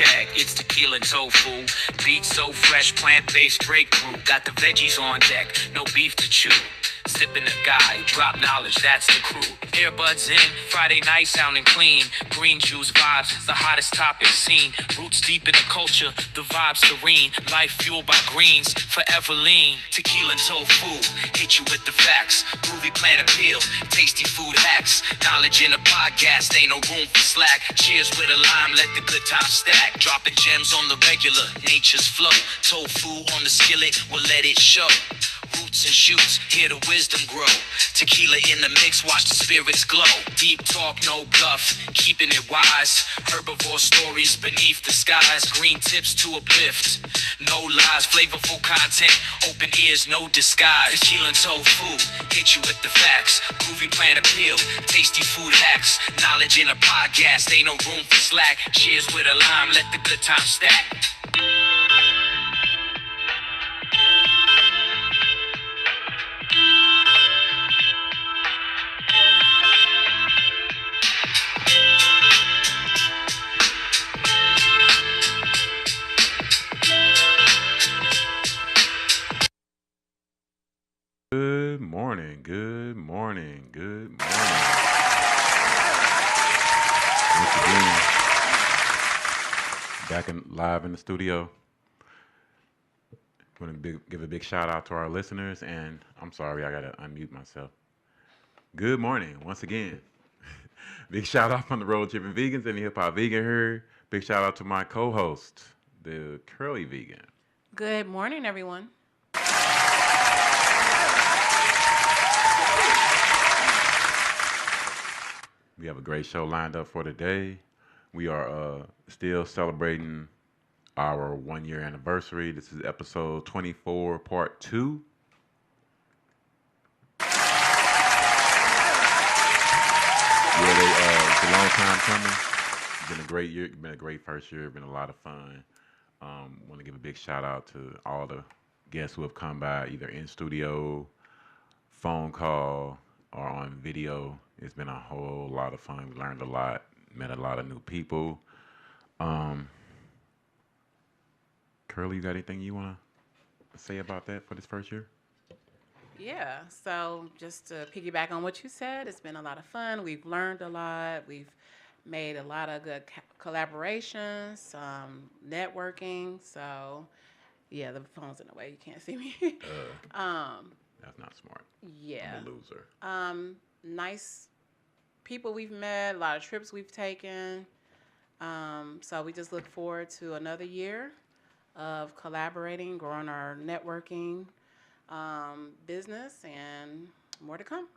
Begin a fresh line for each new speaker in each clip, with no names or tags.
Check, it's Tequila and Tofu. Beat so fresh, plant-based breakthrough. Got the veggies on deck, no beef to chew. Sipping the guy, drop knowledge, that's the crew. Earbuds in, Friday night sounding clean. Green juice vibes, the hottest topic seen. Roots deep in the culture, the vibe serene. Life fueled by greens, forever lean. Tequila and Tofu, hit you with the facts. Groovy plan appeal, tasty food hacks. Knowledge in a podcast, ain't no room for slack. Cheers with a lime, let the good times stack. Dropping gems on the regular, nature's flow. Tofu on the skillet, we'll let it show. Roots and shoots, hear the wisdom grow. Tequila in the mix, watch the spirits glow. Deep talk, no bluff, keeping it wise. Herbivore stories beneath the skies. Green tips to uplift, no lies. Flavorful content, open ears, no disguise. Tequila and Tofu, hit you with the facts. Groovy plan appeal, tasty food hacks. Knowledge in a podcast, ain't no room for slack. Cheers with a lime, let the good times stack.
Good morning, good morning, good morning. Once again, back live in the studio. I want to give a big shout out to our listeners, and I'm sorry, I gotta unmute myself. Good morning, once again. Big shout out from the Road Tripping Vegans and the Hip Hop Vegan Herd. Big shout out to my co-host, the Curly Vegan.
Good morning, everyone.
We have a great show lined up for today. We are still celebrating our 1 year anniversary. This is episode 24, part 2. Yeah, it's a long time coming. It's been a great year. It's been a great first year. It's been a lot of fun. Want to give a big shout out to all the guests who have come by, either in studio, phone call, or on video. It's been a whole lot of fun. We learned a lot, met a lot of new people. Curly, you got anything you want to say about that for this first year?
Yeah, so just to piggyback on what you said, it's been a lot of fun. We've learned a lot. We've made a lot of good collaborations, networking. So, yeah, the phone's in the way. You can't see me.
That's not smart.
Yeah.
I'm a loser.
Nice people we've met, a lot of trips we've taken. So we just look forward to another year of collaborating, growing our networking business, and more to come.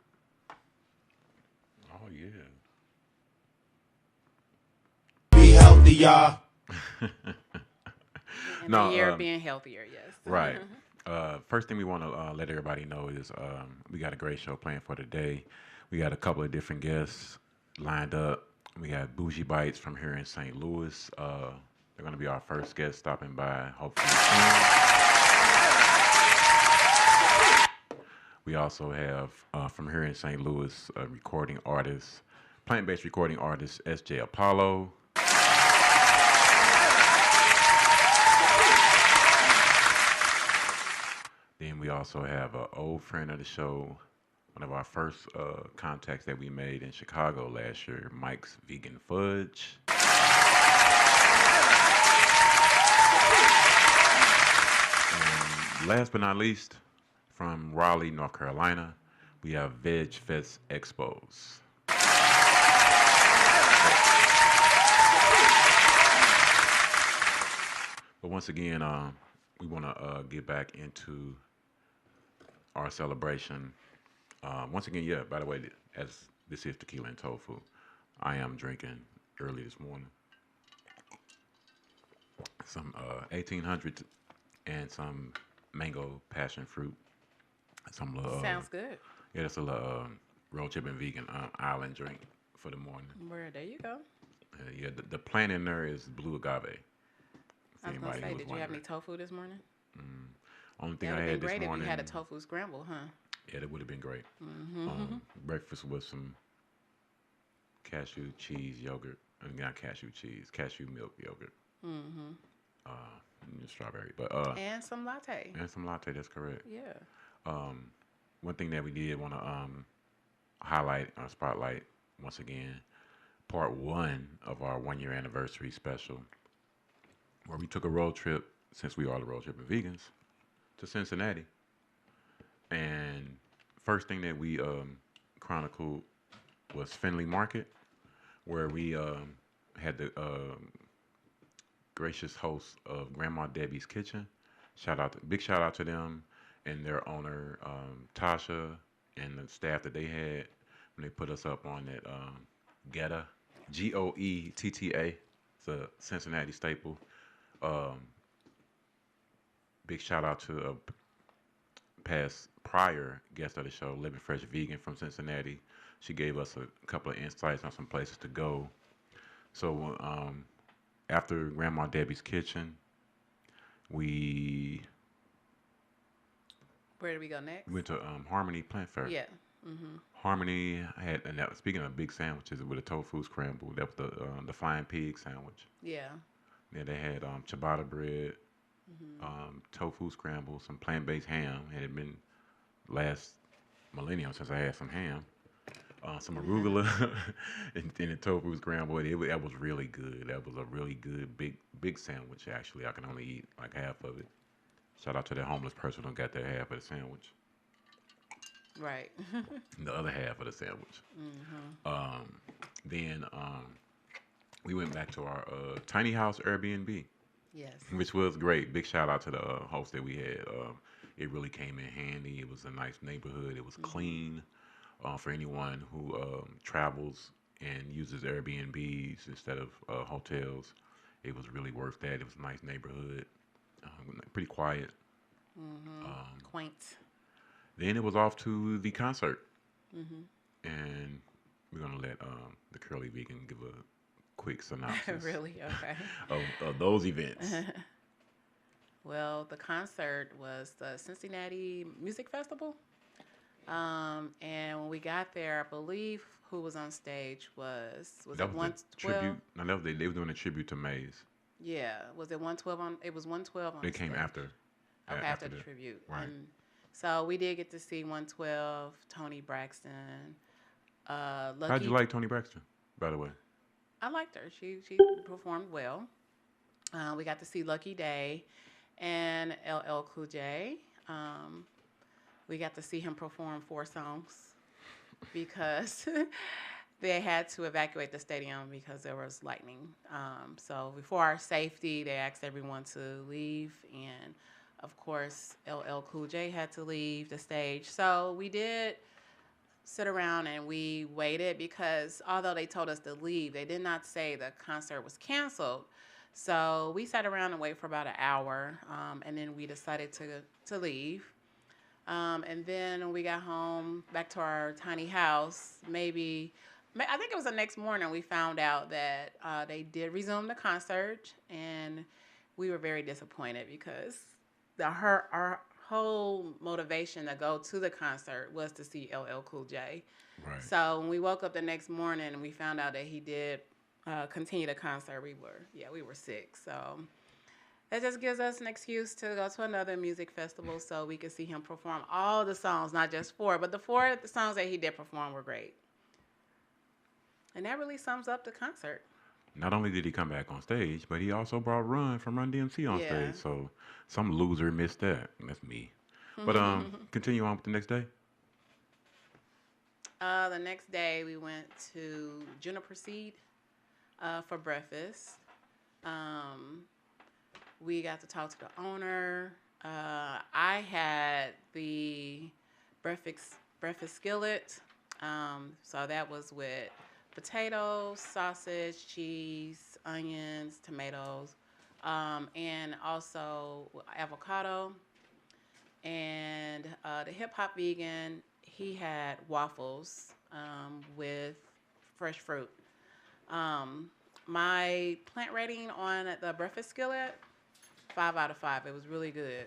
Oh, yeah.
Be healthy, y'all.
And the year being healthier, yes.
Right. First thing we want to let everybody know is we got a great show planned for today. We got a couple of different guests lined up. We got Bougie Bites from here in St. Louis. They're going to be our first guest stopping by, hopefully soon. We also have from here in St. Louis a recording artist, plant-based recording artist, SJ Apollo. Then we also have an old friend of the show, one of our first contacts that we made in Chicago last year, Mike's Vegan Fudge. And last but not least, from Raleigh, North Carolina, we have VegFest Expose. But once again, we want to get back into our celebration. Once again, yeah, by the way, as this is Tequila and Tofu, I am drinking early this morning some 1800 and some mango passion fruit. Some little,
Sounds good.
Yeah, that's a little road tripping vegan island drink for the morning.
Where there you go.
Yeah, the plant in there is blue agave.
I was gonna say, did you have any tofu this morning?
Only thing
That
I
would
had
have been
this
great
morning.
if you had a tofu scramble, huh?
Yeah, that would have been great. Breakfast with some cashew cheese yogurt. I mean, not cashew cheese, cashew milk yogurt. and strawberry, but
And some latte.
and some latte. That's correct.
Yeah.
Um, one thing that we did want to highlight or spotlight once again, part one of our 1 year anniversary special, where we took a road trip since we are the road tripping vegans to Cincinnati, and first thing that we chronicled was Findlay Market, where we had the gracious host of Grandma Debbie's Kitchen. Big shout out to them and their owner Tasha and the staff that they had when they put us up on that Getta, Goetta. It's a Cincinnati staple. Um, Big shout out to a past prior guest of the show, Living Fresh Vegan from Cincinnati. She gave us a couple of insights on some places to go. So after Grandma Debbie's Kitchen, we
Where did we go next?
went to Harmony Plant Fair.
Yeah. Mm-hmm.
Harmony had, and that, speaking of big sandwiches with a tofu scramble, that was the flying pig sandwich.
Yeah.
Yeah, they had ciabatta bread,
Mm-hmm.
tofu scramble, some plant-based ham. It had been last millennium since I had some ham. Some arugula and the tofu scramble. That was really good. That was a really good big sandwich. Actually, I can only eat like half of it. Shout out to that homeless person who got their half of the sandwich.
Right.
The other half of the sandwich.
Mm-hmm.
Then we went back to our tiny house Airbnb,
Yes.
which was great. Big shout out to the host that we had. It really came in handy. It was a nice neighborhood. It was clean. For anyone who travels and uses Airbnbs instead of hotels, it was really worth that. It was a nice neighborhood, pretty quiet.
Mm-hmm. Quaint.
Then it was off to the concert,
Mm-hmm.
and we're gonna let the Curly Vegan give a quick synopsis
Really? Okay.
of those events.
Well, the concert was the Cincinnati Music Festival. And when we got there, I believe who was on stage was
That
it
was a tribute.
112?
No, that was they were doing a tribute to Maze.
Yeah, was it 112 on? It was 112 on.
They
the
came
stage.
after.
Okay, after the tribute.
Right.
And so we did get to see 112, Tony Braxton, Lucky.
How'd you like Tony Braxton, by the way?
I liked her. She performed well. We got to see Lucky Day and LL Cool J. We got to see him perform 4 songs because they had to evacuate the stadium because there was lightning. So for our safety, they asked everyone to leave, and of course, LL Cool J had to leave the stage. So we did sit around and we waited because although they told us to leave, they did not say the concert was canceled. So we sat around and waited for about an hour, and then we decided to leave. And then when we got home, back to our tiny house, I think it was the next morning, we found out that they did resume the concert, and we were very disappointed because our whole motivation to go to the concert was to see LL Cool J.
Right.
So when we woke up the next morning and we found out that he did continue the concert, we were sick. So that just gives us an excuse to go to another music festival so we can see him perform all the songs, not just 4, but the 4 songs that he did perform were great. And that really sums up the concert.
Not only did he come back on stage, but he also brought Run from Run DMC on stage. So some loser missed that. That's me. But continue on with the next day.
The next day we went to Juniper Seed for breakfast. We got to talk to the owner. I had the breakfast skillet. So that was with potatoes, sausage, cheese, onions, tomatoes, and also avocado. And the hip hop vegan, he had waffles with fresh fruit. My plant rating on the breakfast skillet, 5 out of 5. It was really good.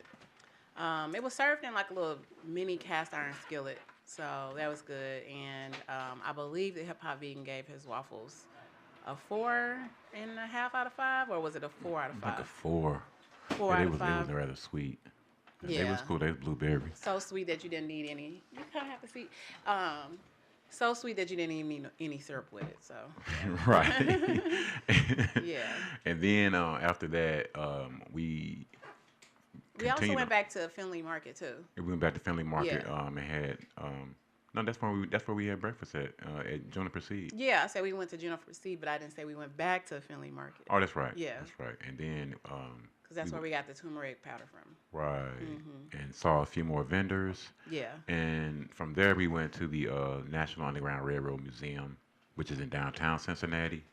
It was served in like a little mini cast iron skillet, so that was good. And I believe the hip hop vegan gave his waffles a 4.5 out of 5, or was it a 4 out of 5?
Like a 4.
4
Yeah,
out
it
of
was
5.
rather sweet.
Yeah.
They was cool. They was blueberry.
So sweet that you didn't need any. You kind of have to see. So sweet that you didn't even need any syrup with it. So
Right.
yeah.
And then after that, we
We also
continued.
went back to Findlay Market too.
We went back to Findlay Market.
Yeah.
And had no, that's where we had breakfast at Juniper Seed.
Yeah, I said we went to Juniper Seed, but I didn't say we went back to Findlay Market.
Oh, that's right.
Yeah.
That's right. And then
Because that's where we got the turmeric powder from.
right, and saw a few more vendors.
Yeah.
And from there, we went to the National Underground Railroad Museum, which is in downtown Cincinnati.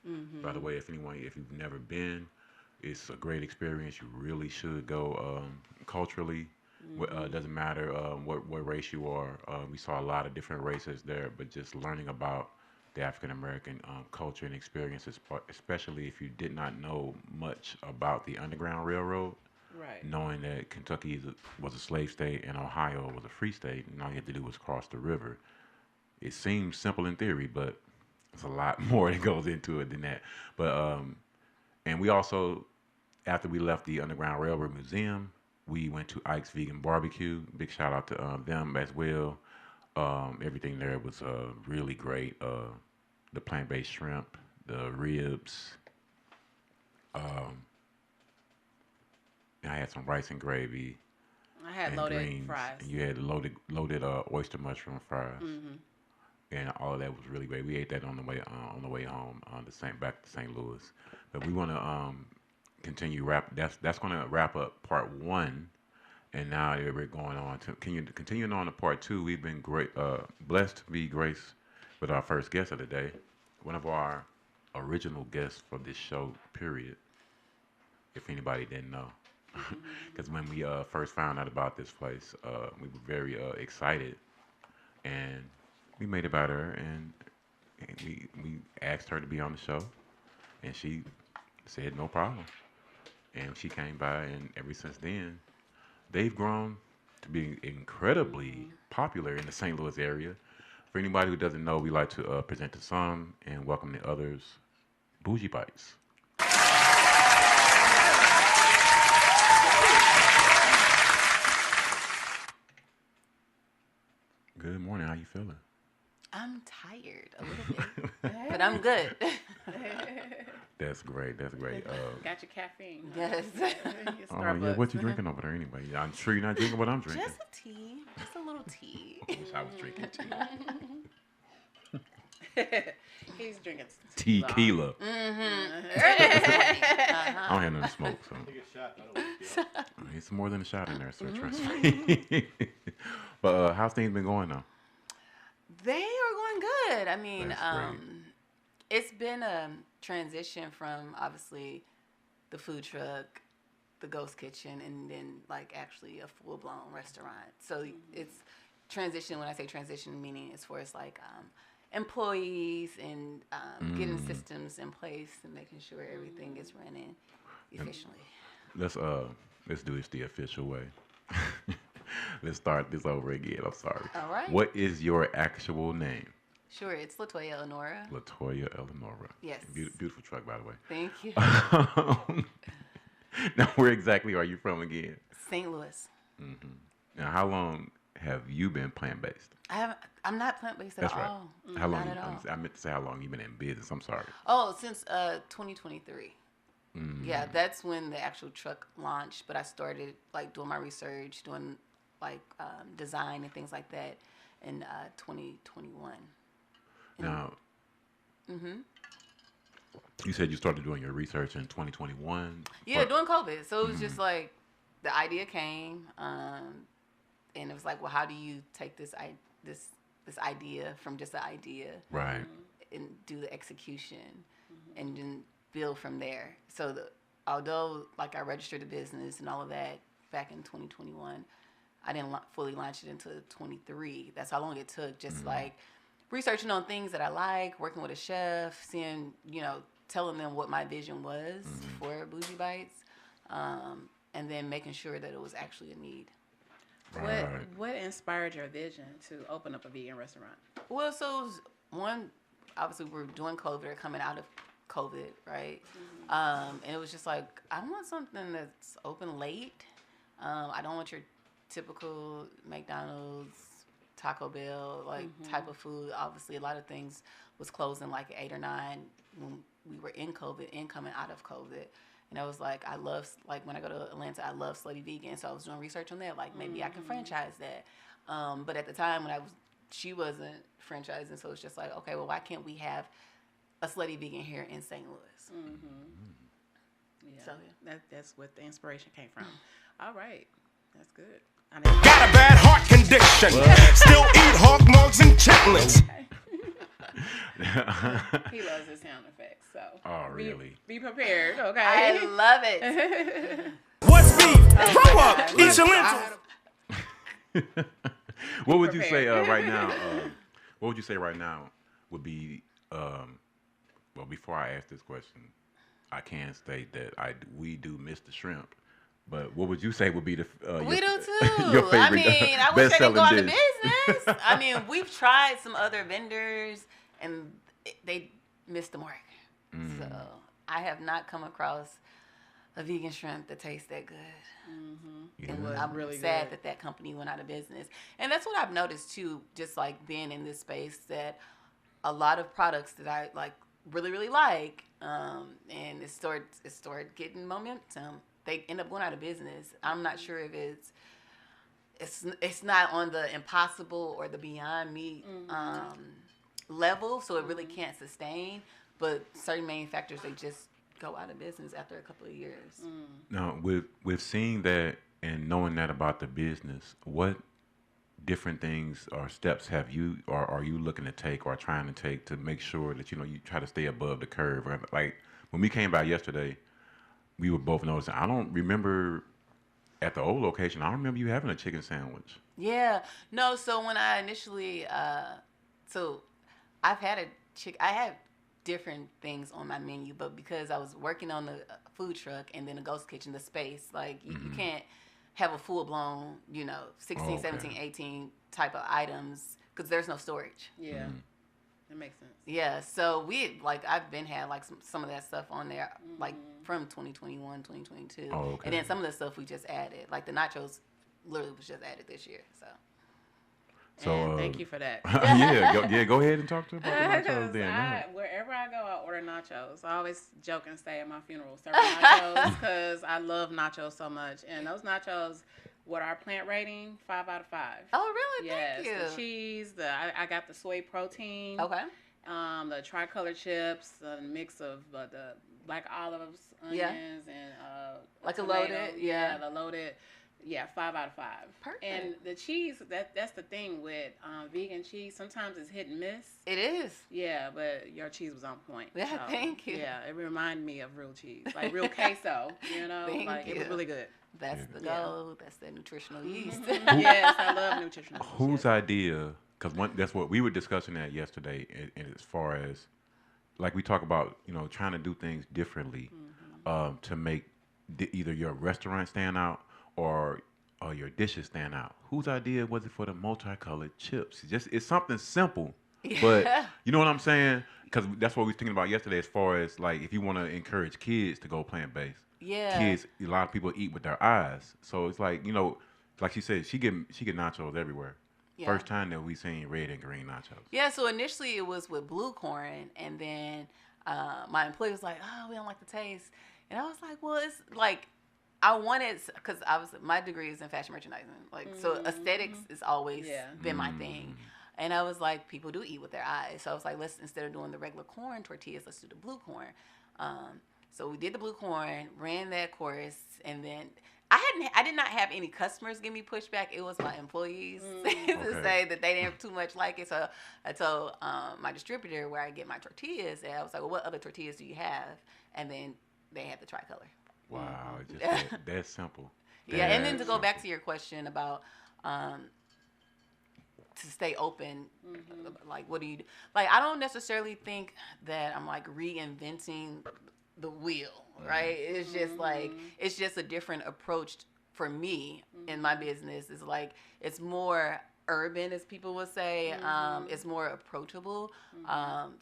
By the way, if you've never been, it's a great experience. You really should go. Culturally, doesn't matter what race you are. We saw a lot of different races there, but just learning about the African American culture and experiences, especially if you did not know much about the Underground Railroad.
Right.
Knowing that Kentucky was a slave state and Ohio was a free state, and all you had to do was cross the river. It seems simple in theory, but there's a lot more that goes into it than that. But and we also, after we left the Underground Railroad Museum, we went to Ike's Vegan Barbecue. Big shout out to them as well. Everything there was really great. The plant-based shrimp, the ribs. I had some rice and gravy.
I had
And
loaded
greens.
fries.
And you had loaded oyster mushroom fries. And all of that was really great. We ate that on the way home back to St. Louis. But we want to continue that's going to wrap up part 1. And now we're going on to continuing on to part 2. We've been blessed to be graced with our first guest of the day, one of our original guests for this show. Period. If anybody didn't know, because when we first found out about this place, we were very excited, and we made it about her, and we asked her to be on the show, and she said no problem, and she came by, and ever since then, they've grown to be incredibly popular in the St. Louis area. For anybody who doesn't know, we like to present to some and welcome the others. Bougie Bites. Good morning. How you feeling?
I'm tired a little bit, but I'm good.
That's great. That's great.
Got your caffeine.
Yes.
Your
Oh yeah,
Starbucks.
what you drinking over there anyway? I'm sure you're not drinking what I'm drinking.
Just a tea, just a little tea.
I wish I was drinking
He's drinking
tequila.
Uh-huh.
I don't have nothing to smoke, so
Take a shot. I don't want to
it's more than a shot in there, sir. Trust me. But how's things been going though?
They are going good. I mean,
That's great.
it's been a transition from obviously the food truck, the ghost kitchen, and then like actually a full blown restaurant. So it's transition. When I say transition, meaning as far as like employees and getting systems in place and making sure everything is running efficiently.
Let's do this the official way. Let's start this over again. I'm sorry.
All right.
What is your actual name?
Sure, it's Latoya Eleanora.
Latoya Eleanora.
Yes.
Beautiful truck, by the way.
Thank you.
Now, where exactly are you from again?
St. Louis.
Now, how long have you been plant-based?
I'm not plant-based at
That's right.
all.
How long?
Not at all.
I meant to say how long you've been in business. I'm sorry.
Oh, since 2023. Yeah, that's when the actual truck launched. But I started like doing my research, doing like design and things like that in 2021.
Now, you said you started doing your research in 2021.
Yeah, during COVID. So it was just like the idea came, and it was like, well, how do you take this idea from just an idea,
Right.
and do the execution, and then build from there. So although like I registered the business and all of that back in 2021, I didn't fully launch it until 23. That's how long it took. Just like researching on things that I like, working with a chef, seeing, telling them what my vision was for Bougie Bites, and then making sure that it was actually a need.
Right.
What inspired your vision to open up a vegan restaurant?
Well, so it was one, obviously we're doing COVID or coming out of COVID, right? And it was just like, I want something that's open late. I don't want your typical McDonald's, Taco Bell, like type of food. Obviously, a lot of things was closing like 8 or 9 when we were in COVID and coming out of COVID. And I was like, I love, like when I go to Atlanta, I love Slutty Vegan. So I was doing research on that. Like maybe I can franchise that. But at the time when she wasn't franchising. So it's just like, okay, well, why can't we have a Slutty Vegan here in St. Louis?
Yeah,
So,
that's what the inspiration came from. All right, that's good.
Got a bad heart condition. Still eat hog mugs and chitlins.
He loves his sound effects, so.
Oh, really?
Be prepared, okay?
I love it.
What's beef? Grow up. Eat your lentils.
What would you say
prepared.
right now? What would you say right now would be? Well, before I ask this question, I can state that we do miss the shrimp. But what would you say would be the
We do too.
your favorite
I mean, I wish I could go out of
dish?
business. I mean, we've tried some other vendors and they missed the mark. So I have not come across a vegan shrimp that tastes that good. And
was
I'm
really
sad
good.
that company went out of business. And that's what I've noticed too, just like being in this space, that a lot of products that I like really, really like, and it started getting momentum. They end up going out of business. I'm not sure if it's not on the impossible or the beyond meat level, so it really can't sustain. But certain manufacturers, they just go out of business after a couple of years.
Now, with seeing that and knowing that about the business, what different things or steps have you or are you looking to take or trying to take to make sure that you try to stay above the curve? Like when we came by yesterday, we were both noticing. I don't remember at the old location. I don't remember you having a chicken sandwich.
Yeah, no. So when I initially, so I've had I have different things on my menu, but because I was working on the food truck and then the ghost kitchen, the space, like you can't have a full blown, 16, 17, 18 type of items because there's no storage.
Yeah, that makes sense.
Yeah, so I've been had like some of that stuff on there, like from 2021, 2022.
Oh, okay.
And then some of the stuff we just added, like the nachos literally was just added this year, so.
So
And thank you for that.
Go ahead and talk to about the nachos
'Cause
then.
wherever I go, I order nachos. I always joke and say at my funeral, serve nachos, because I love nachos so much. And those nachos, what our plant rating, 5 out of 5.
Oh, really?
Yes,
Thank you.
the cheese, I got the soy protein.
Okay.
The tricolor chips, the mix of the black olives, onions, and
Like a
tomato.
loaded, yeah.
The loaded. Yeah, 5 out of 5.
Perfect.
And the cheese, that's the thing with vegan cheese. Sometimes it's hit and miss.
It is.
Yeah, but your cheese was on point.
Yeah,
So,
thank you.
Yeah, it reminded me of real cheese, like real queso.
Thank
Like it was
you.
really good.
That's the
Yeah.
goal. That's the nutritional yeast.
Yes, I love nutritional.
Whose idea? Because that's what we were discussing that yesterday. And as far as like we talk about, trying to do things differently to make either your restaurant stand out or your dishes stand out. Whose idea was it for the multicolored chips? It's something simple, but you know what I'm saying? Because that's what we were thinking about yesterday. As far as like if you want to encourage kids to go plant based, kids, a lot of people eat with their eyes. So it's like like she said, she get nachos everywhere.
Yeah.
First time that we seen red and green nachos.
Yeah, so initially it was with blue corn, and then my employee was like, "Oh, we don't like the taste," and I was like, "Well, it's like." I wanted, because my degree is in fashion merchandising, so aesthetics has always been my thing, and I was like, people do eat with their eyes, so I was like, let's, instead of doing the regular corn tortillas, let's do the blue corn. So we did the blue corn, ran that course, and then I did not have any customers give me pushback. It was my employees to say that they didn't too much like it. So I told my distributor where I get my tortillas, and I was like, well, what other tortillas do you have? And then they had the tricolor.
Wow, it's just that's simple.
Yeah, and then to
That's
go back
simple.
to your question about to stay open, like what do you do? Like I don't necessarily think that I'm like reinventing the wheel, right? It's just like it's just a different approach for me in my business. It's like it's more urban, as people would say. It's more approachable.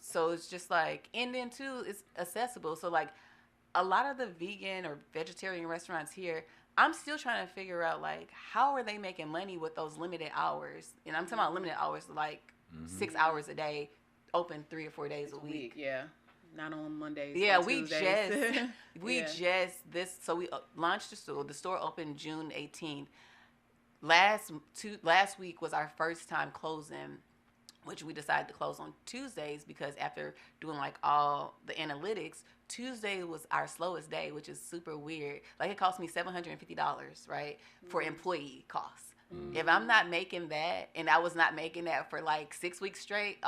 So it's just like, and then too, it's accessible. So like a lot of the vegan or vegetarian restaurants here, I'm still trying to figure out like how are they making money with those limited hours? And I'm talking about limited hours, like 6 hours a day, open 3 or 4 days a week.
Yeah. Not on Mondays.
Yeah,
and
we
Tuesdays.
so we launched the store. The store opened June 18th. Last week was our first time closing, which we decided to close on Tuesdays because after doing like all the analytics, Tuesday was our slowest day, which is super weird. Like it cost me $750, right, for employee costs. If I'm not making that, and I was not making that for like 6 weeks straight,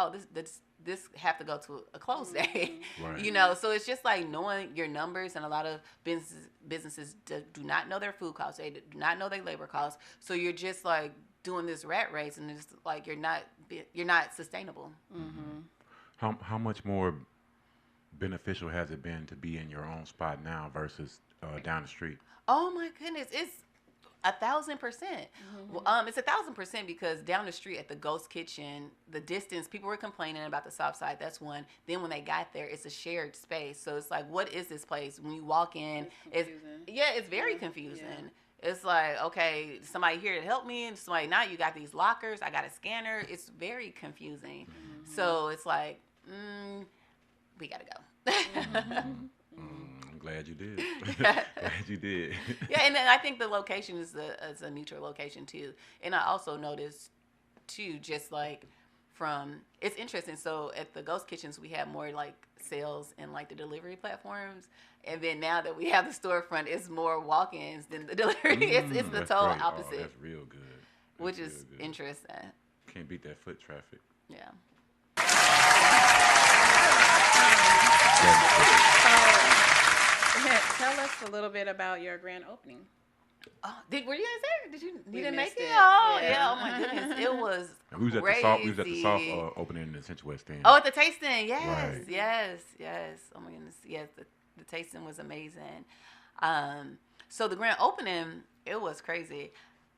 this have to go to a close day.
Right.
You know, so it's just like knowing your numbers, and a lot of businesses do not know their food costs. They do not know their labor costs. So you're just like doing this rat race, and it's like you're not sustainable.
How much more beneficial has it been to be in your own spot now versus down the street?
Oh my goodness, it's 1,000%. Well, it's 1,000% because down the street at the Ghost Kitchen, the distance, people were complaining about the south side. That's one. Then when they got there, it's a shared space. So it's like, what is this place? When you walk in, it's very confusing. Yeah. It's like, okay, somebody here to help me, and somebody not. You got these lockers. I got a scanner. It's very confusing. So it's like, we gotta go.
I'm glad you did. Glad you did.
Yeah, and then I think the location is a neutral location too. And I also noticed too, just like it's interesting. So at the Ghost Kitchens, we have more like sales in like the delivery platforms, and then now that we have the storefront, it's more walk-ins than the delivery. It's the total
great.
opposite.
Oh, that's real good.
Which is interesting.
Can't beat that foot traffic.
Yeah.
Tell us a little bit about your grand opening.
Oh, were you guys there? You didn't make
missed
it?
it.
Oh
Yeah.
yeah. Oh my goodness, it was
We was at
crazy.
the soft opening in the Central West End.
Oh, at the tasting, yes,
Right.
yes. Oh my goodness, yes. The tasting was amazing. So the grand opening, it was crazy.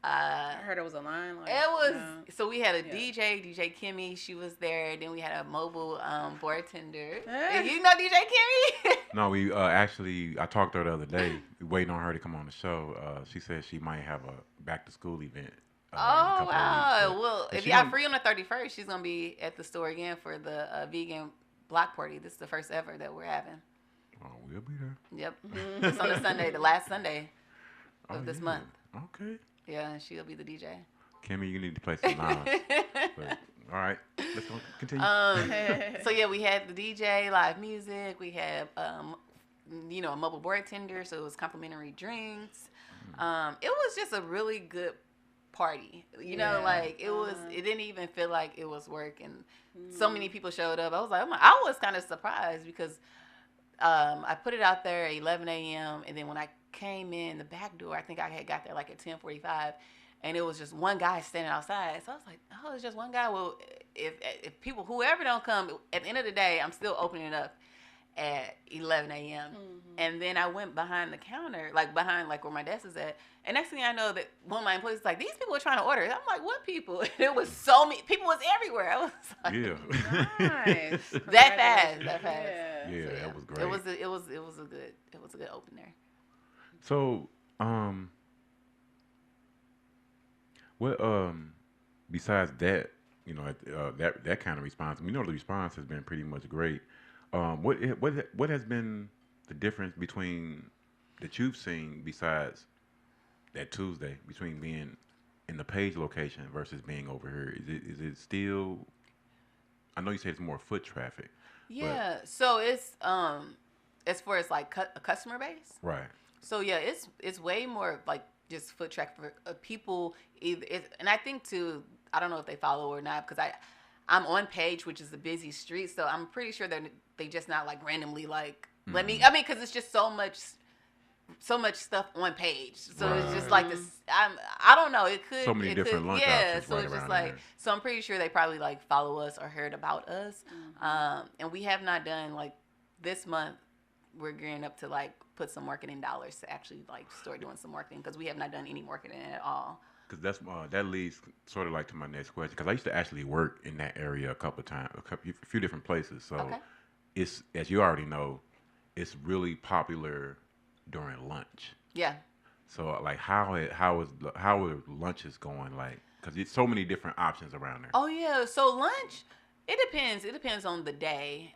I heard it was a line. Like,
It was so we had a
Yeah.
DJ Kimmy. She was there. Then we had a mobile bartender.
Eh.
You know DJ Kimmy?
No, we actually, I talked to her the other day, waiting on her to come on the show. She said she might have a back to school event. In a
Oh
couple
wow!
of weeks,
Well,
but
if
she
y'all
don't-
free on the 31st, she's gonna be at the store again for the vegan block party. This is the first ever that we're having.
Oh, we'll be there.
Yep, it's on a Sunday, the last Sunday of this
yeah.
month.
Okay.
Yeah, and she'll be the DJ.
Kimmy, you need to play some live. But, all right, let's go continue.
So yeah, we had the DJ, live music. We had a mobile bartender, so it was complimentary drinks. It was just a really good party. You know,
Yeah.
like it was. It didn't even feel like it was work, and so many people showed up. I was like, I was kind of surprised because I put it out there at 11 a.m. and then when I came in the back door, I think I had got there like at 10:45, and it was just one guy standing outside. So I was like, oh, it's just one guy. Well, if people, whoever don't come, at the end of the day, I'm still opening it up at 11 a.m. And then I went behind the counter, like behind like where my desk is at. And next thing I know, that one of my employees was like, these people are trying to order. I'm like, what people? And it was so many people was everywhere. I was like,
Yeah.
Nice.
that fast.
Yeah.
Yeah,
So,
that was great.
It was a good open there.
So, what besides that, that kind of response, we know the response has been pretty much great. What has been the difference between that you've seen besides that Tuesday between being in the Page location versus being over here? Is it still? I know you said it's more foot traffic.
Yeah. So it's as far as like a customer base.
Right.
So yeah, it's way more like just foot traffic for people. And I think too, I don't know if they follow or not because I'm on Page, which is a busy street, so I'm pretty sure they just not like randomly like let me. I mean, because it's just so much stuff on Page, so it's just like this. I don't know. It could
So many different lunch options
so
right
it's just
around
like
there.
so. I'm pretty sure they probably like follow us or heard about us, and we have not done like this month. we're gearing up to like put some marketing dollars to actually like start doing some marketing because we have not done any marketing at all.
Because that leads sort of like to my next question. Because I used to actually work in that area a couple of times, a few different places. So
Okay.
it's, as you already know, it's really popular during lunch.
Yeah.
So like how are lunches going? Like, because it's so many different options around there.
Oh yeah. So lunch, it depends. It depends on the day.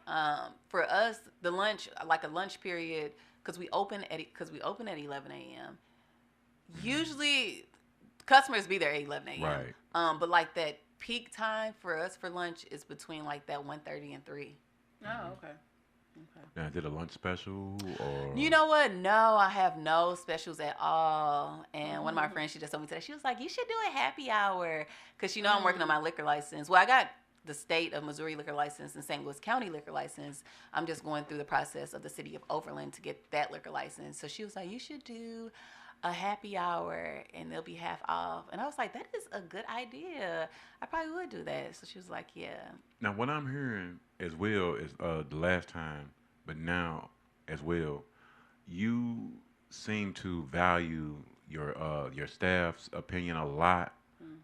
For us, the lunch, like a lunch period, because we open at 11 a.m. Usually, customers be there at 11 a.m.
Right.
But like that peak time for us for lunch is between like that 1:30 and 3.
Oh, okay. Okay.
Now, is it a lunch special or?
You know what? No, I have no specials at all. And one of my friends, she just told me today, she was like, you should do a happy hour. Because, you know, I'm working on my liquor license. Well, I got the state of Missouri liquor license and St. Louis County liquor license. I'm just going through the process of the city of Overland to get that liquor license. So she was like, you should do a happy hour and they'll be half off. And I was like, that is a good idea. I probably would do that. So she was like, yeah.
Now, what I'm hearing as well is the last time, but now as well, you seem to value your staff's opinion a lot,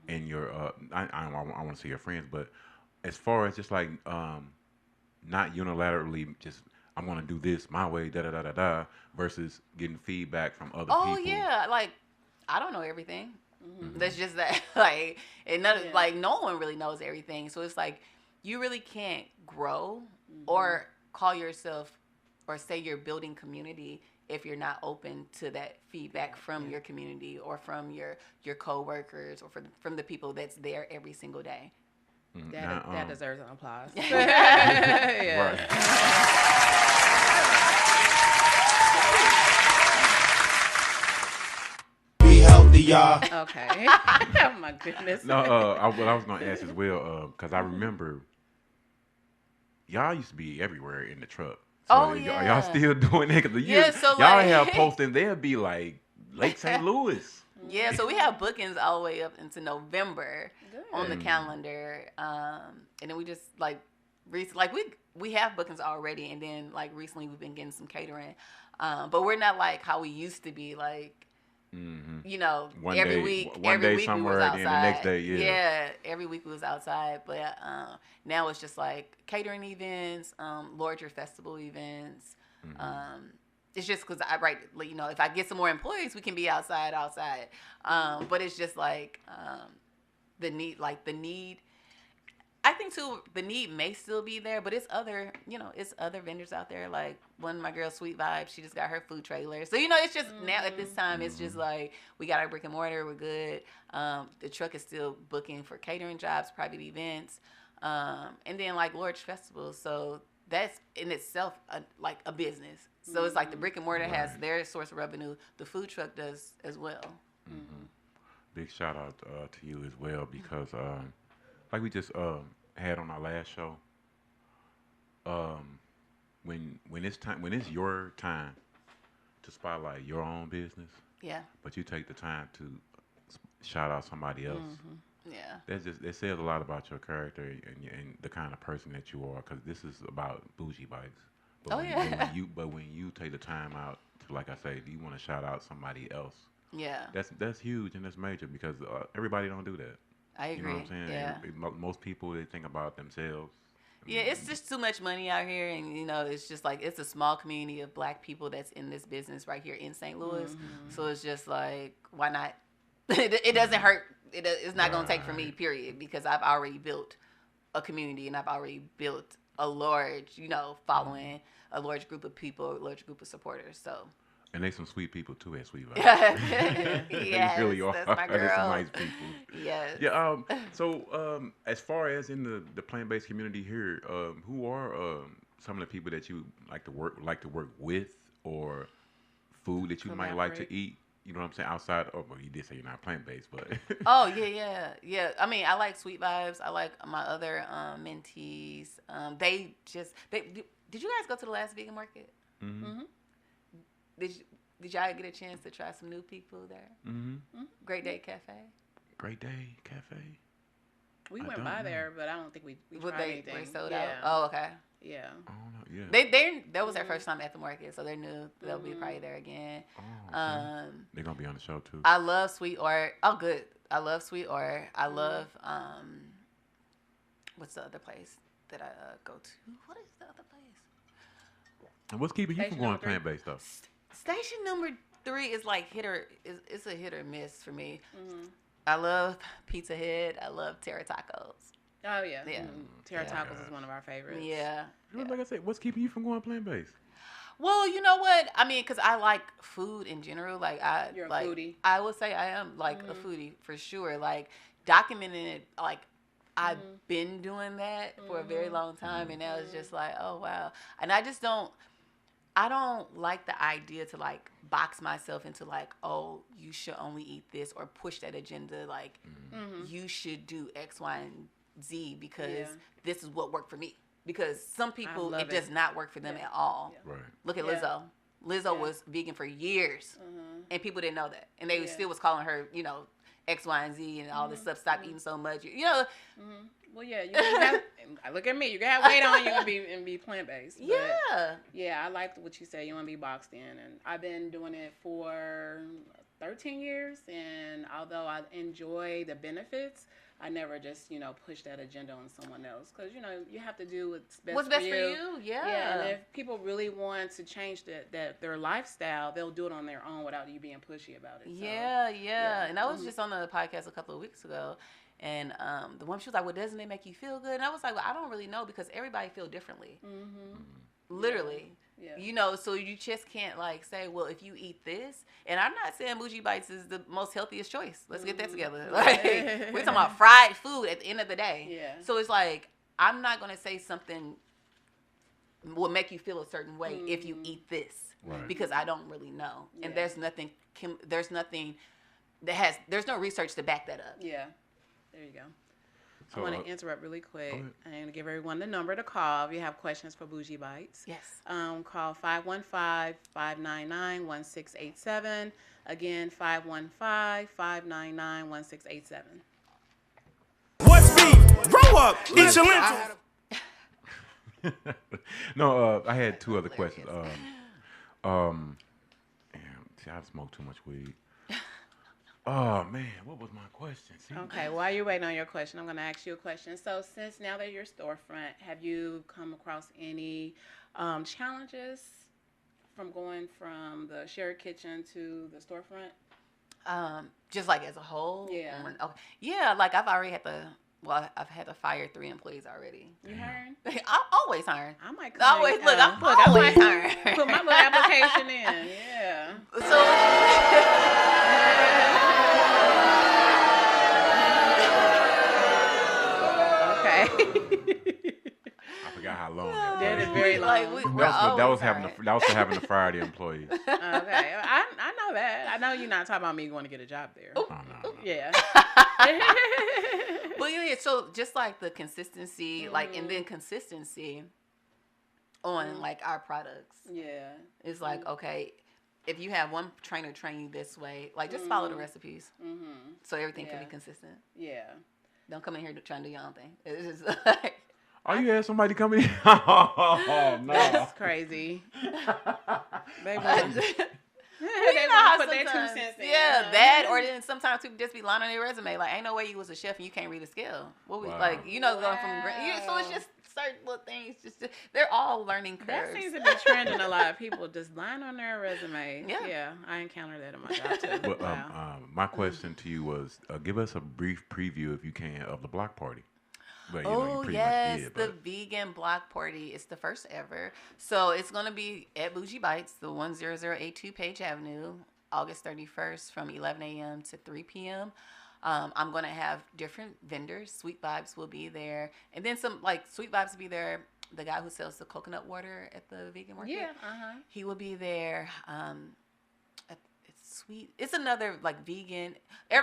and your I want to say your friends, but as far as just like not unilaterally just I'm gonna do this my way, da da da da da, versus getting feedback from other people.
Oh yeah, like I don't know everything. That's just that. Like, and like no one really knows everything. So it's like you really can't grow or call yourself or say you're building community if you're not open to that feedback from your community or from your coworkers or from the people that's there every single day.
That deserves an applause.
Right.
Be healthy, y'all.
Okay. Oh my goodness.
No, what I was gonna ask as well, because I remember y'all used to be everywhere in the truck. So
Oh,
are
yeah.
y'all still doing that? Because
So,
y'all
like-
have postings. They'll be like Lake St. Louis.
Yeah, so we have bookings all the way up into November
Good.
on the calendar, and then we just like we have bookings already, and then like recently we've been getting some catering, but we're not like how we used to be, like you know,
One
every
day-
week
one day
we
somewhere,
was
and
outside.
then the next day, yeah.
every week we was outside, but now it's just like catering events, larger festival events. It's just because you know, if I get some more employees, we can be outside. But it's just like the need. I think too, the need may still be there, but it's other vendors out there. Like one of my girls, Sweet Vibes, she just got her food trailer. So you know, it's just now at this time, it's just like we got our brick and mortar, we're good. The truck is still booking for catering jobs, private events, and then like large festivals. So that's in itself like a business. So it's like the brick and mortar has their source of revenue. The food truck does as well.
Big shout out to you as well, because like we just had on our last show, when it's your time to spotlight your own business,
Yeah.
but you take the time to shout out somebody else.
Yeah.
That says a lot about your character and the kind of person that you are, because this is about Bougie Bites. But when you take the time out to, like I say, you want to shout out somebody else.
Yeah.
That's huge and that's major, because everybody don't do that.
I agree.
You know what I'm saying?
Yeah.
Most people, they think about themselves.
Yeah, it's just too much money out here, and you know, it's just like it's a small community of Black people that's in this business right here in St. Louis. So it's just like, why not? It doesn't hurt. It's not gonna take from me, period, because I've already built a community and I've already built a large, following, a large group of people, a large group of supporters. So.
And they some sweet people too at Sweet Vibes.
Yes,
they really are.
that's my
They're some
girl.
nice people.
Yes.
Yeah. So, as far as in the plant-based community here, who are some of the people that you like to work with, or food that you might like to eat? You know what I'm saying? Outside, well, you did say you're not plant-based, but.
Oh yeah. I mean, I like Sweet Vibes. I like my other mentees. Did you guys go to the last vegan market?
Mm-hmm.
Did y'all get a chance to try some new people there?
Mm-hmm.
Great Day Cafe.
Great Day Cafe.
We
I
went
don't
by
know.
there, but I don't think we
Would
tried
they
anything.
were sold
yeah.
out? Oh, okay.
Yeah.
I don't know. Yeah.
That was their first time at the market, so they knew they'll be probably there again.
Oh, okay. They're gonna be on the show too.
I love Sweet Art. Oh, good. I love Sweet Art. I love what's the other place that I go to? What is the other place?
And what's keeping you from
Station
going
number three.
plant-based though?
Station number 3 is like it's a hit or miss for me. I love Pizza Head. I love Terra Tacos.
Oh yeah.
Yeah.
Terra
Yeah.
Tacos is one of our favorites.
Yeah.
Like I said, what's keeping you from going plant-based?
Well, you know what? I mean, because I like food in general. Like
You're a
like,
foodie.
I would say I am like a foodie for sure. Like documenting it, like I've been doing that for a very long time, and now it's just like, oh wow. And I don't like the idea to like box myself into like, oh, you should only eat this or push that agenda. Like you should do X, Y, and Z because this is what worked for me. Because some people, it does not work for them at all.
Right.
Look at
Yeah.
Lizzo. Lizzo was vegan for years, and people didn't know that, and they still was calling her, you know, X, Y, and Z, and all this stuff. Stop eating so much, you know.
Well, yeah. You can have, look at me. You can have weight on you and be plant based.
Yeah.
Yeah, I like what you said. You want to be boxed in, and I've been doing it for 13 years. And although I enjoy the benefits, I never just push that agenda on someone else because you have to do what's best for you.
Yeah.
And if people really want to change their lifestyle, they'll do it on their own without you being pushy about it. So,
Yeah. And I was just on the podcast a couple of weeks ago, and the woman, she was like, "Well, doesn't it make you feel good?" And I was like, "Well, I don't really know because everybody feel differently." Literally.
Yeah.
So you just can't like say, well, if you eat this, and I'm not saying Bougie Bites is the most healthiest choice. Let's get that together. Like we're talking about fried food at the end of the day.
Yeah.
So it's like I'm not gonna say something will make you feel a certain way if you eat this because I don't really know, and there's nothing there's no research to back that up.
Yeah. There you go.
So,
I want to interrupt really quick.
go ahead.
I'm going to give everyone the number to call if you have questions for Bougie Bites.
Yes.
Call 515-599-1687. Again, 515-599-1687.
What's beef? Grow up. Eat your lentils.
No, I had two other questions. Damn, see, I smoked too much weed. Oh man, what was my question? See?
Okay, while you're waiting on your question, I'm going to ask you a question. So since now that you're storefront, have you come across any challenges from going from the shared kitchen to the storefront?
Just like as a whole.
Yeah.
Okay. Yeah, like I've had to fire 3 employees already.
You heard?
I'm always hiring.
I might
Always, look, I'm
I
always
might
hiring.
put my little application in. Yeah.
So
Okay.
I forgot how long that
That
was.
is very long.
like we're
That was
always
having
hiring.
that was for having to fire the employees.
Okay. I know that. I know you're not talking about me going to get a job there.
Oh no.
Yeah.
But yeah, so just like the consistency, like and then consistency on like our products.
Yeah.
It's like, okay, if you have one trainer train you this way, like just follow the recipes. So everything can be
Yeah.
consistent.
Yeah.
Don't come in here trying to do your own thing. It's just like
Oh, you had somebody come in? Oh no.
That's crazy. They want
you
they
know how
put their 2
sometimes-
cents in.
Yeah, that or then sometimes people just be lying on their resume. Like, ain't no way you was a chef and you can't read a scale. What we
Wow.
like, going from so it's just certain little things. Just they're all learning
That
curves.
seems to be trending a lot. People just lying on their resume.
Yeah.
I encountered that in my job too.
But
Wow.
my question to you was, give us a brief preview, if you can, of the block party. Well, you
Oh
pretty
yes,
much did,
the
but
vegan block party. It's the first ever. So it's gonna be at Bougie Bites, the 10082 Page Avenue, August 31st from 11 a.m. to 3 p.m. I'm gonna have different vendors. Sweet Vibes will be there, and then some Sweet Vibes will be there. The guy who sells the coconut water at the vegan market,
Yeah.
he will be there. It's sweet. It's another vegan.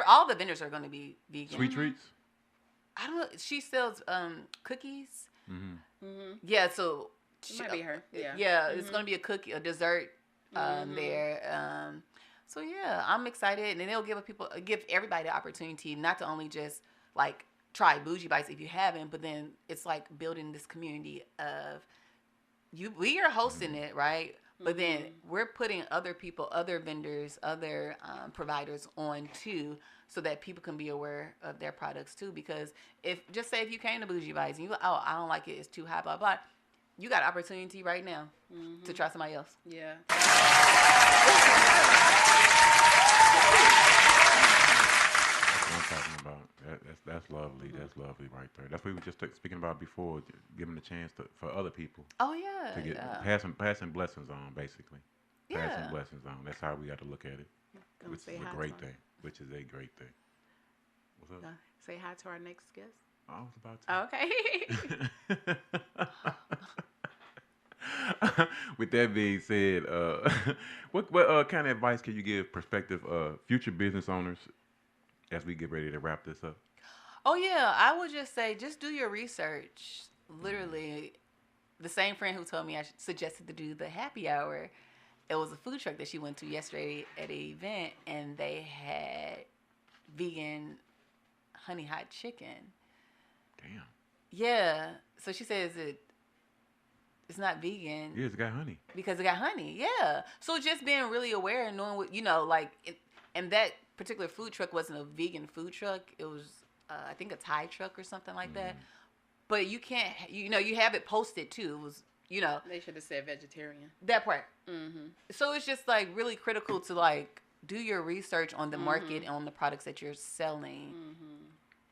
All the vendors are gonna be vegan.
sweet treats.
I don't know. She sells cookies.
Mm-hmm.
Yeah, so
It might be her. Yeah.
Yeah, it's gonna be a dessert there. So yeah, I'm excited, and then it'll give everybody the opportunity not to only just try Bougie Bites if you haven't. But then it's like building this community of we are hosting it, right? But then we're putting other people, other vendors, other providers on too, so that people can be aware of their products too. Because if you came to Bougie Bites and you I don't like it, it's too high, blah blah, you got opportunity right now to try somebody else.
Yeah.
I'm talking about. That's lovely. That's lovely right there. That's what we were just speaking about before, giving the chance for other people
Oh yeah,
to get
yeah.
passing blessings on, basically.
Yeah.
Passing blessings on. That's how we got to look at it,
Gonna
which
say
is
hi
a
to
great
her.
thing. Which is a great thing. What's up?
Say hi to our next guest.
I was about to.
Okay.
With that being said, what kind of advice can you give prospective future business owners as we get ready to wrap this up?
Oh yeah, I would just say just do your research. Literally, the same friend who told me I suggested to do the happy hour, it was a food truck that she went to yesterday at an event, and they had vegan honey hot chicken.
Damn.
Yeah, so she says it's not vegan.
Yeah, it's got honey.
Because it got honey, yeah. So just being really aware and knowing what, and that particular food truck wasn't a vegan food truck. It was, I think, a Thai truck or something like that. But you can't, you have it posted too. It was,
They should have said vegetarian.
that part.
Mm-hmm.
So it's just like really critical to like do your research on the market and on the products that you're selling,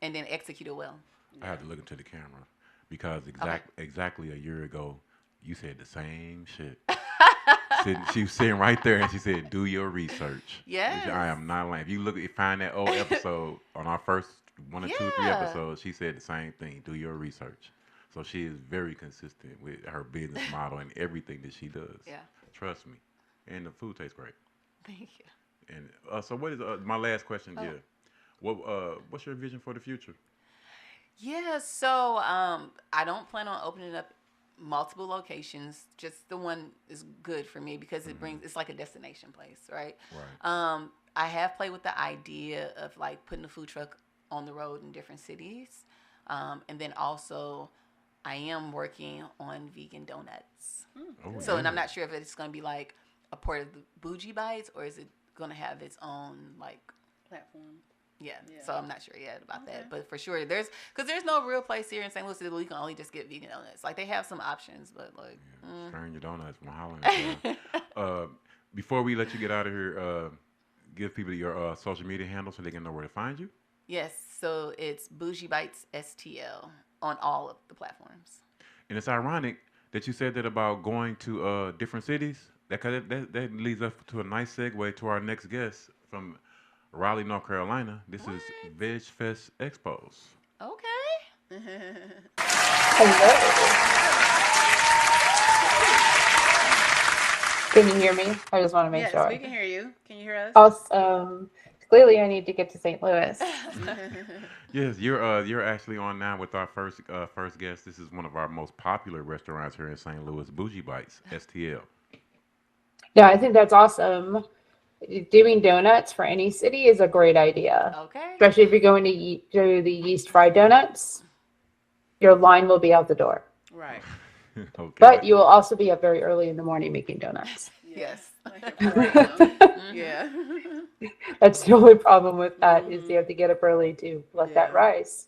and then execute it well.
I had to look into the camera because exactly a year ago, you said the same shit. She was sitting right there and she said, "Do your research."
Yes.
I am not lying. If you find that old episode on our first 1 or 2 or 3
Yeah.
episodes, she said the same thing. Do your research. So she is very consistent with her business model and everything that she does.
Yeah.
Trust me. And the food tastes great.
Thank you.
And so what is my last question? Yeah. What's your vision for the future?
Yeah, so I don't plan on opening up multiple locations. Just the one is good for me because it's like a destination place, right?
Right.
I have played with the idea of like putting a food truck on the road in different cities. And then also I am working on vegan donuts.
Oh,
So, and I'm
yeah.
not sure if it's going to be like a part of the Bougie Bites or is it going to have its own like
Platform.
yeah.
Yeah.
So I'm not sure yet about
Okay.
that, but for sure there's no real place here in St. Louis that we can only just get vegan donuts. Like they have some options, but like
Stirring your donuts from Holland. Before we let you get out of here, give people your social media handle so they can know where to find you.
yes. So it's Bougie Bites STL on all of the platforms.
And it's ironic that you said that about going to different cities. That leads us to a nice segue to our next guest from Raleigh, North Carolina. This is VegFest Expose.
Okay.
Can you hear me? I just want to make
Yes,
sure.
we can hear you. Can you hear us?
Awesome. Clearly, I need to get to St. Louis.
Yes, you're actually on now with our first guest. This is one of our most popular restaurants here in St. Louis, Bougie Bites STL.
Yeah, I think that's awesome. Doing donuts for any city is a great idea,
Okay.
especially if you're going to do the yeast fried donuts. Your line will be out the door,
Right.
Okay.
but you will also be up very early in the morning making donuts.
Yes.
Yeah.
That's the only problem with that is you have to get up early to let that
Yeah.
rise.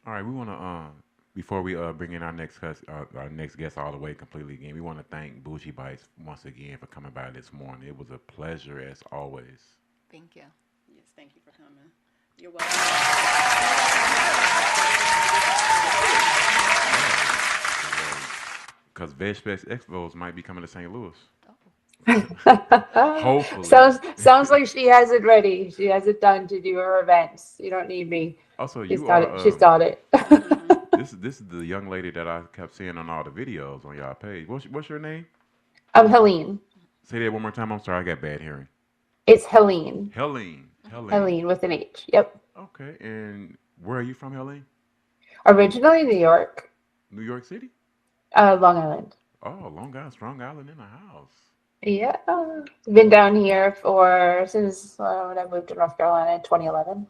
All right, we want to before we bring in our next guest all the way completely again, we want to thank Bougie Bites once again for coming by this morning. It was a pleasure as always.
Thank you.
Yes, thank you for coming. You're welcome.
Because VegFest Expose might be coming to St. Louis.
Hopefully.
Hopefully.
Sounds like she has it ready. She has it done to do her events. You don't need me.
Also,
She's
you
got
are
it. She's got it.
this is the young lady that I kept seeing on all the videos on y'all page. What's your name?
I'm Helene.
Say that one more time. I'm sorry, I got bad hearing.
It's Helene.
Helene.
Helene with an H. Yep.
Okay, and where are you from, Helene?
Originally New York,
New York City?
Long Island.
Oh, Long Island, Strong Island in the house.
Yeah. Been down here since when I moved to North Carolina in 2011.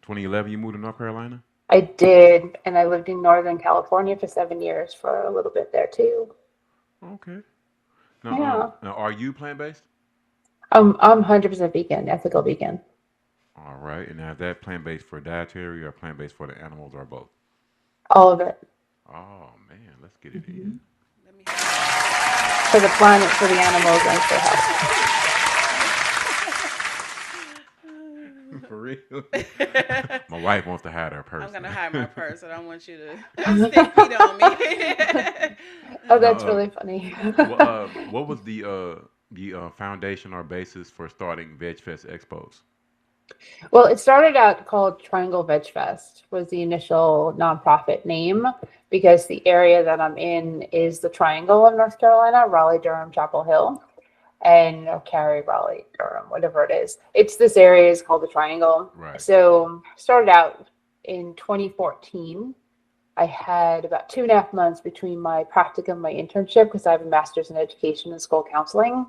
2011, you moved to North Carolina?
I did, and I lived in Northern California for 7 years for a little bit there too.
Okay.
Yeah.
Now are you plant-based?
I'm 100% vegan, ethical vegan.
All right. And now is that plant-based for dietary or plant-based for the animals or both?
All of it.
Oh man, let's get it in.
Let me
For the planet, for the animals, and for health.
For real.
have.
My wife wants to hide her purse.
I'm gonna hide my purse. I don't want you to stick feet on me.
Oh,
Now,
that's really funny.
what was the foundation or basis for starting VegFest Expose?
Well, it started out called Triangle Veg Fest was the initial nonprofit name because the area that I'm in is the Triangle of North Carolina, Raleigh, Durham, Chapel Hill, and or Cary, Raleigh, Durham, whatever it is. It's this area is called the Triangle.
Right.
So started out in 2014. I had about 2.5 months between my practicum and my internship because I have a master's in education and school counseling.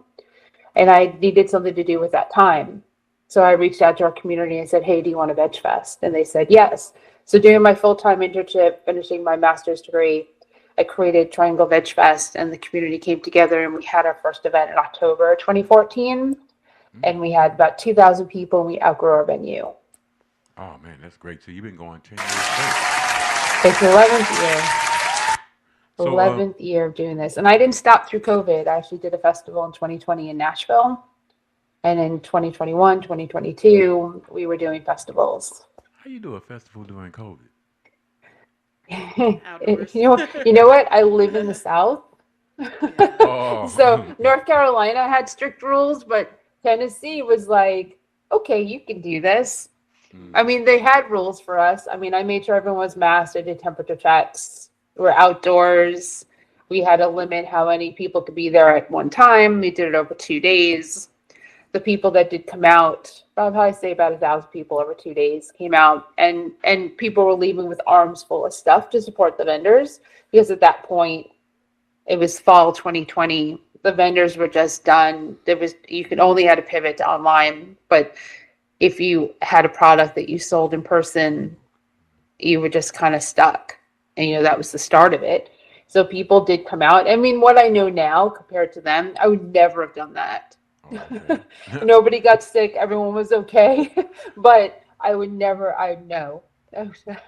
And I needed something to do with that time. So I reached out to our community and said, hey, do you want a Veg Fest? And they said, yes. So doing my full-time internship, finishing my master's degree, I created Triangle Veg Fest and the community came together and we had our first event in October 2014. And we had about 2,000 people and we outgrew our venue.
Oh man, that's great. So you've been going 10 years straight.
It's the 11th year.
So,
11th year of doing this. And I didn't stop through COVID. I actually did a festival in 2020 in Nashville. And in 2021, 2022, we were doing festivals.
How you do a festival during COVID?
Outdoors.
You know what? I live in the South.
Oh.
So North Carolina had strict rules, but Tennessee was like, okay, you can do this. I mean, they had rules for us. I mean, I made sure everyone was masked. I did temperature checks. We're outdoors. We had a limit how many people could be there at one time. We did it over 2 days. The people that did come out, I'd probably say about 1,000 people over 2 days came out, and people were leaving with arms full of stuff to support the vendors because at that point it was fall 2020. The vendors were just done. You could only had to pivot to online, but if you had a product that you sold in person, you were just kind of stuck. And that was the start of it. So people did come out. I mean, what I know now compared to them, I would never have done that.
Okay.
Nobody got sick. Everyone was okay. But I would never, I know.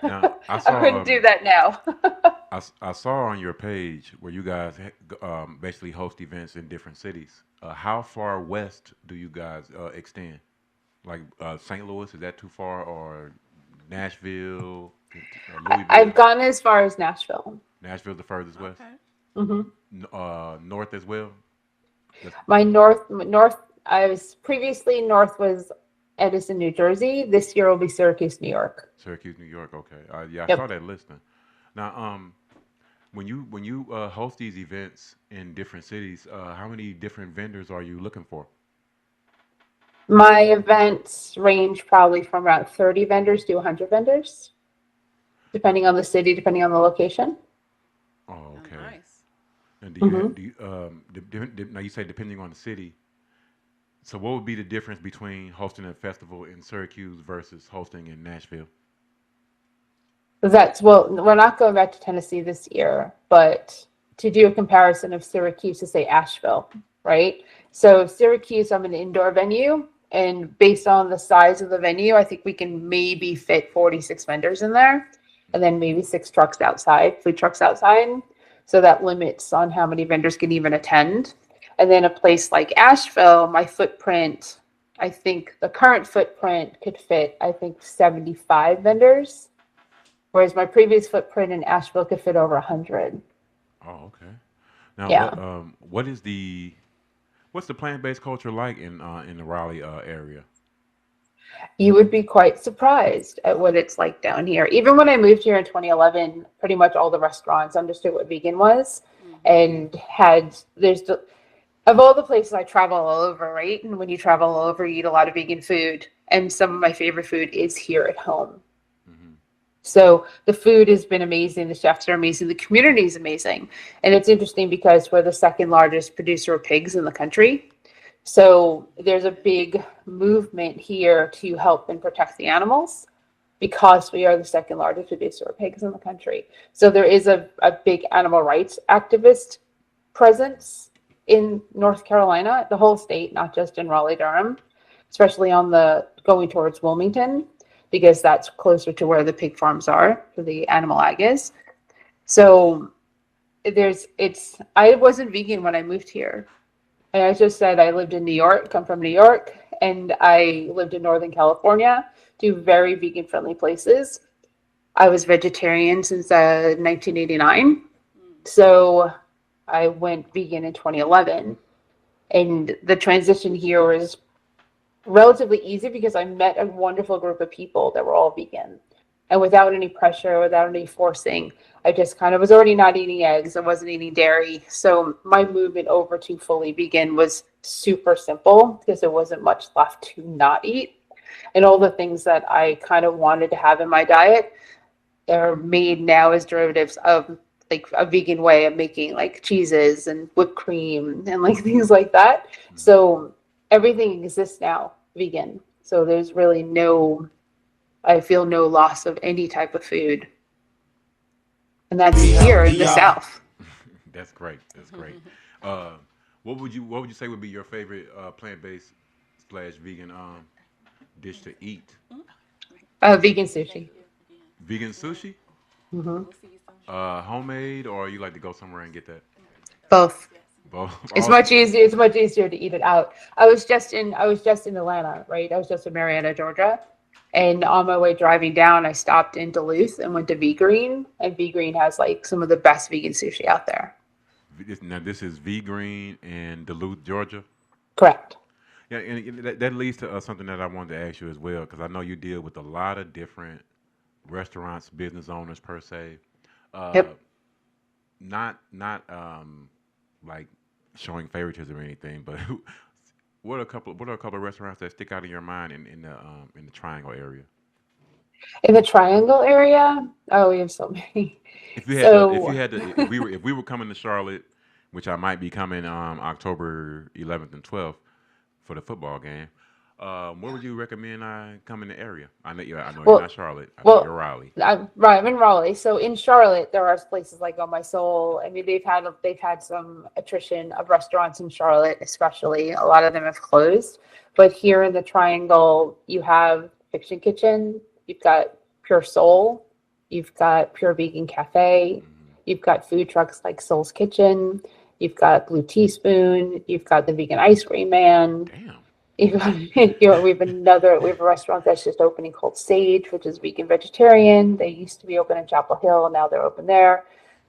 Now,
I wouldn't do that now.
I saw on your page where you guys basically host events in different cities. How far west do you guys extend? Like St. Louis, is that too far? Or Nashville, Louisville?
I've gone as far as Nashville.
Nashville's the furthest west.
Mm-hmm.
North as well.
My north, I was previously north was Edison, New Jersey. This year will be Syracuse, New York.
Syracuse, New York. Okay. Yeah, I
Yep.
saw that listing. Now, when you host these events in different cities, how many different vendors are you looking for?
My events range probably from around 30 vendors to 100 vendors, depending on the city, depending on the location.
Oh,
Oh,
okay.
nice.
And now you say depending on the city. So what would be the difference between hosting a festival in Syracuse versus hosting in Nashville?
Well, we're not going back to Tennessee this year, but to do a comparison of Syracuse to say Asheville, right? So Syracuse, I'm an indoor venue, and based on the size of the venue, I think we can maybe fit 46 vendors in there, and then maybe 6 trucks outside, food trucks outside. So that limits on how many vendors can even attend. And then a place like Asheville, my footprint, I think the current footprint could fit, 75 vendors. Whereas my previous footprint in Asheville could fit over 100.
Oh, okay. Now,
Yeah.
what's the plant-based culture like in the Raleigh area?
You would be quite surprised at what it's like down here. Even when I moved here in 2011, pretty much all the restaurants understood what vegan was and of all the places I travel all over, right? And when you travel all over, you eat a lot of vegan food. And some of my favorite food is here at home. So the food has been amazing. The chefs are amazing. The community is amazing. And it's interesting because we're the second largest producer of pigs in the country. So there's a big movement here to help and protect the animals. because we are the second largest producer of pigs in the country. So there is a big animal rights activist presence in North Carolina, the whole state, not just in Raleigh-Durham, especially on the going towards Wilmington, because that's closer to where the pig farms are, where the animal ag is. So I wasn't vegan when I moved here. And I just said I lived in New York, come from New York, and I lived in Northern California, two very vegan-friendly places. I was vegetarian since 1989. So I went vegan in 2011. And the transition here was relatively easy because I met a wonderful group of people that were all vegan. And without any pressure, without any forcing, I just kind of was already not eating eggs. I wasn't eating dairy. So my movement over to fully vegan was super simple because there wasn't much left to not eat. And all the things that I kind of wanted to have in my diet are made now as derivatives of like a vegan way of making, like cheeses and whipped cream and like things like that. So everything exists now vegan. So there's really I feel no loss of any type of food. And that's here in the South.
That's great. That's great. What would you say would be your favorite plant-based / vegan dish to eat?
Vegan sushi.
Vegan sushi?
Hmm.
Homemade, or you like to go somewhere and get that?
Both.
Both.
It's much easier. It's much easier to eat it out. I was just in Atlanta, right? I was just in Marietta, Georgia. And on my way driving down, I stopped in Duluth and went to V Green. And V Green has like some of the best vegan sushi out there.
Now, this is V Green in Duluth, Georgia?
Correct.
Yeah, and that leads to something that I wanted to ask you as well, because I know you deal with a lot of different restaurants, business owners per se.
Yep.
Not like showing favoritism or anything, but what are a couple of restaurants that stick out in your mind in the Triangle area?
In the Triangle area, oh, we have so many.
If you had to, if we were coming to Charlotte, which I might be coming October 11th and 12th for the football game, where would you recommend I come in the area? I know you're not Charlotte. I know you're Raleigh.
I'm in Raleigh. So in Charlotte, there are places like On My Soul. I mean, they've had some attrition of restaurants in Charlotte, especially. A lot of them have closed. But here in the Triangle, you have Fiction Kitchen. You've got Pure Soul. You've got Pure Vegan Cafe. You've got food trucks like Soul's Kitchen. You've got Blue Teaspoon. You've got the Vegan Ice Cream Man.
Damn.
We have a restaurant that's just opening called Sage, which is vegan vegetarian. They used to be open in Chapel Hill, and now they're open there.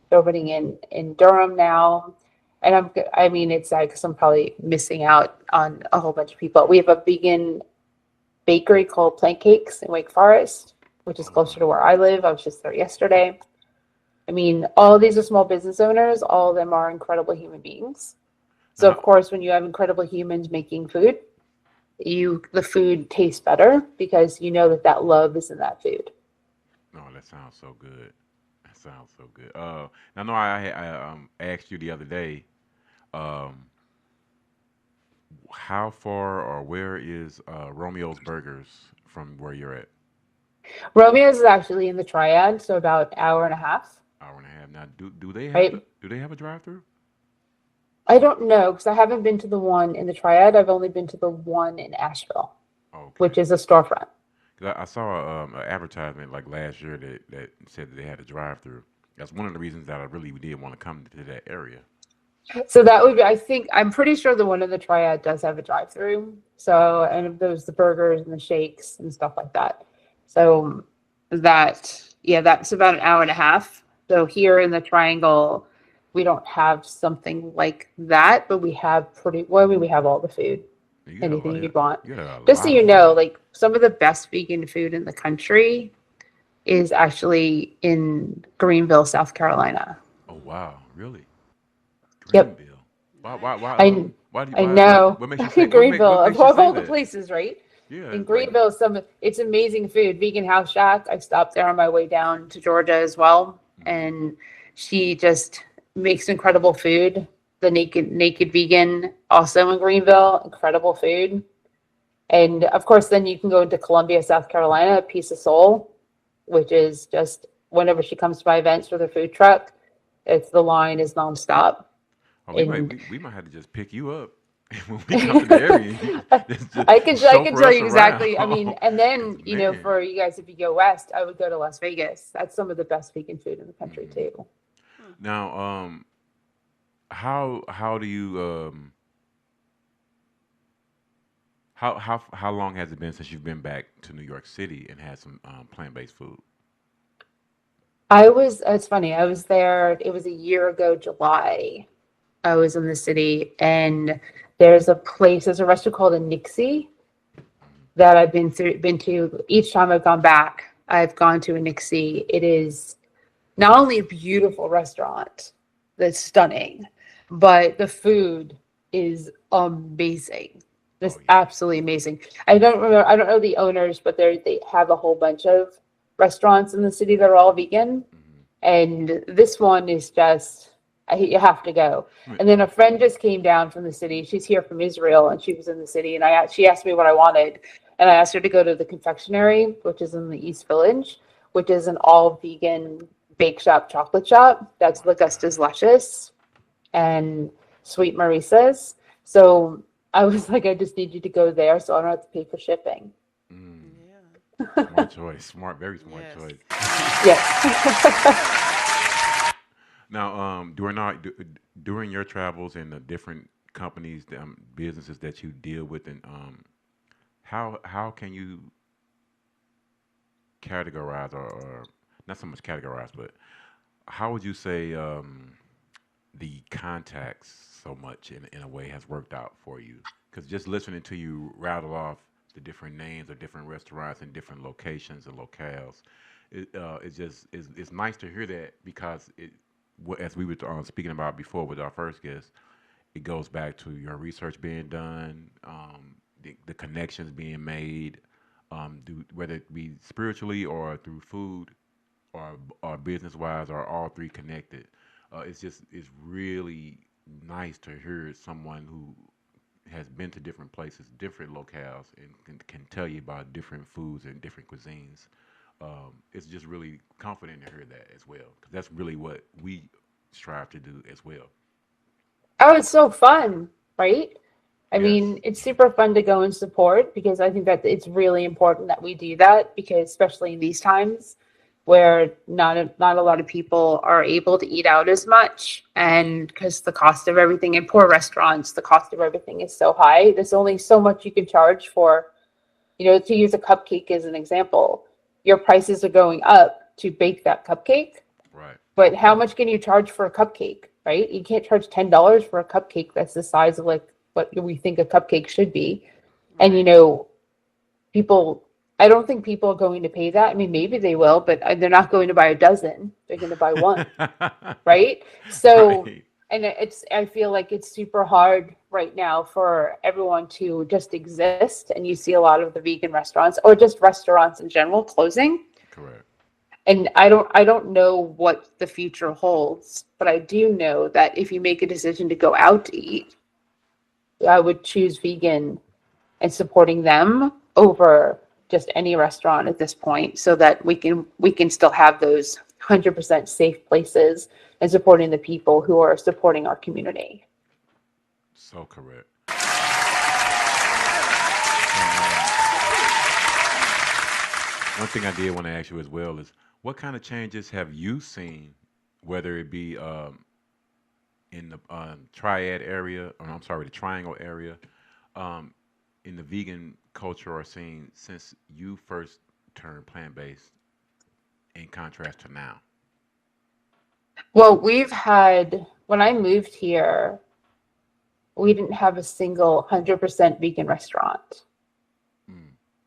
They're opening in Durham now, and it's like, 'cause I'm probably missing out on a whole bunch of people. We have a vegan bakery called Plant Cakes in Wake Forest, which is closer to where I live. I was just there yesterday. I mean, all of these are small business owners. All of them are incredible human beings. So of course, when you have incredible humans making food, the food tastes better because you know that love is in that food.
Oh, that sounds so good. Now, I know I asked you the other day, how far or where is Romeo's Burgers from where you're at?
Romeo's is actually in the Triad, so about an hour and a half.
Hour and a half. Now, do they have
Right.
do they have a drive-through?
I don't know because I haven't been to the one in the Triad. I've only been to the one in Asheville,
Okay.
which is a storefront.
'Cause I saw an advertisement like last year that said that they had a drive-through. That's one of the reasons that I really did want to come to that area.
So that would be, I'm pretty sure the one in the Triad does have a drive-through. So, and there's the burgers and the shakes and stuff like that. So that's about an hour and a half. So here in the Triangle, we don't have something like that, but we have we have all the food, anything you'd want. Just so you know, like some of the best vegan food in the country is actually in Greenville, South Carolina.
Oh wow, really?
Yep.
Greenville. Why?
I know.
What makes you say
Greenville,
what
of
makes you say
all the
that?
places, right?
Yeah.
In Greenville, it's amazing food. Vegan House Shack. I stopped there on my way down to Georgia as well, and she just makes incredible food. The Naked Vegan, also in Greenville, incredible food. And of course, then you can go into Columbia, South Carolina, Piece of Soul. which is just whenever she comes to my events with her food truck, the line is nonstop.
Oh,
And
we might have to just pick you up when we come to the area. Just
I can
chauffeur
tell
us
you exactly. I
around.
mean, and then
'Cause,
you know,
man.
for you guys, if you go west, I would go to Las Vegas. That's some of the best vegan food in the country too.
Now, how do you how long has it been since you've been back to New York City and had some plant-based food?
It's funny, I was there, it was a year ago, July. I was in the city, and there's a restaurant called a Nixie that I've been to. Each time I've gone back, I've gone to a Nixie. It is not only a beautiful restaurant that's stunning, but the food is amazing. Just
Oh, yeah.
absolutely amazing. I don't know the owners, but they have a whole bunch of restaurants in the city that are all vegan. And this one is just, you have to go. And then a friend just came down from the city. She's here from Israel, and she was in the city. And she asked me what I wanted. And I asked her to go to the confectionery, which is in the East Village, which is an all vegan bake shop, chocolate shop. That's Augusta's Luscious and Sweet Marisa's. So I was like, I just need you to go there so I don't have to pay for shipping.
Yeah.
Smart choice. Very smart
Yes.
choice.
Yes.
Now, during your travels and the different companies, businesses that you deal with, and how can you categorize or not so much categorize, but how would you say the contacts so much in a way has worked out for you? Because just listening to you rattle off the different names of different restaurants and different locations and locales, it's nice to hear that because as we were speaking about before with our first guest, it goes back to your research being done, the connections being made, whether it be spiritually or through food or business wise or all three connected. It's really nice to hear someone who has been to different places, different locales, and can tell you about different foods and different cuisines. It's just really comforting to hear that as well, because that's really what we strive to do as well.
Oh, it's so fun, right? I
Yes.
mean, it's super fun to go and support because I think that it's really important that we do that because especially in these times where not a lot of people are able to eat out as much, and because the cost of everything in poor restaurants, the cost of everything is so high. There's only so much you can charge for, to use a cupcake as an example. Your prices are going up to bake that cupcake,
Right.
but how much can you charge for a cupcake, right? You can't charge $10 for a cupcake that's the size of like what we think a cupcake should be. And people, I don't think people are going to pay that. I mean, maybe they will, but they're not going to buy a dozen. They're going to buy one, right? So,
Right.
and I feel like it's super hard right now for everyone to just exist. And you see a lot of the vegan restaurants or just restaurants in general closing.
Correct.
And I don't know what the future holds, but I do know that if you make a decision to go out to eat, I would choose vegan and supporting them over just any restaurant at this point so that we can still have those 100% safe places and supporting the people who are supporting our community.
So correct. One thing I did want to ask you as well is what kind of changes have you seen, whether it be in the triad area, or I'm sorry, the triangle area, in the vegan culture or scene since you first turned plant-based in contrast to now?
Well, when I moved here, we didn't have a single 100% vegan restaurant.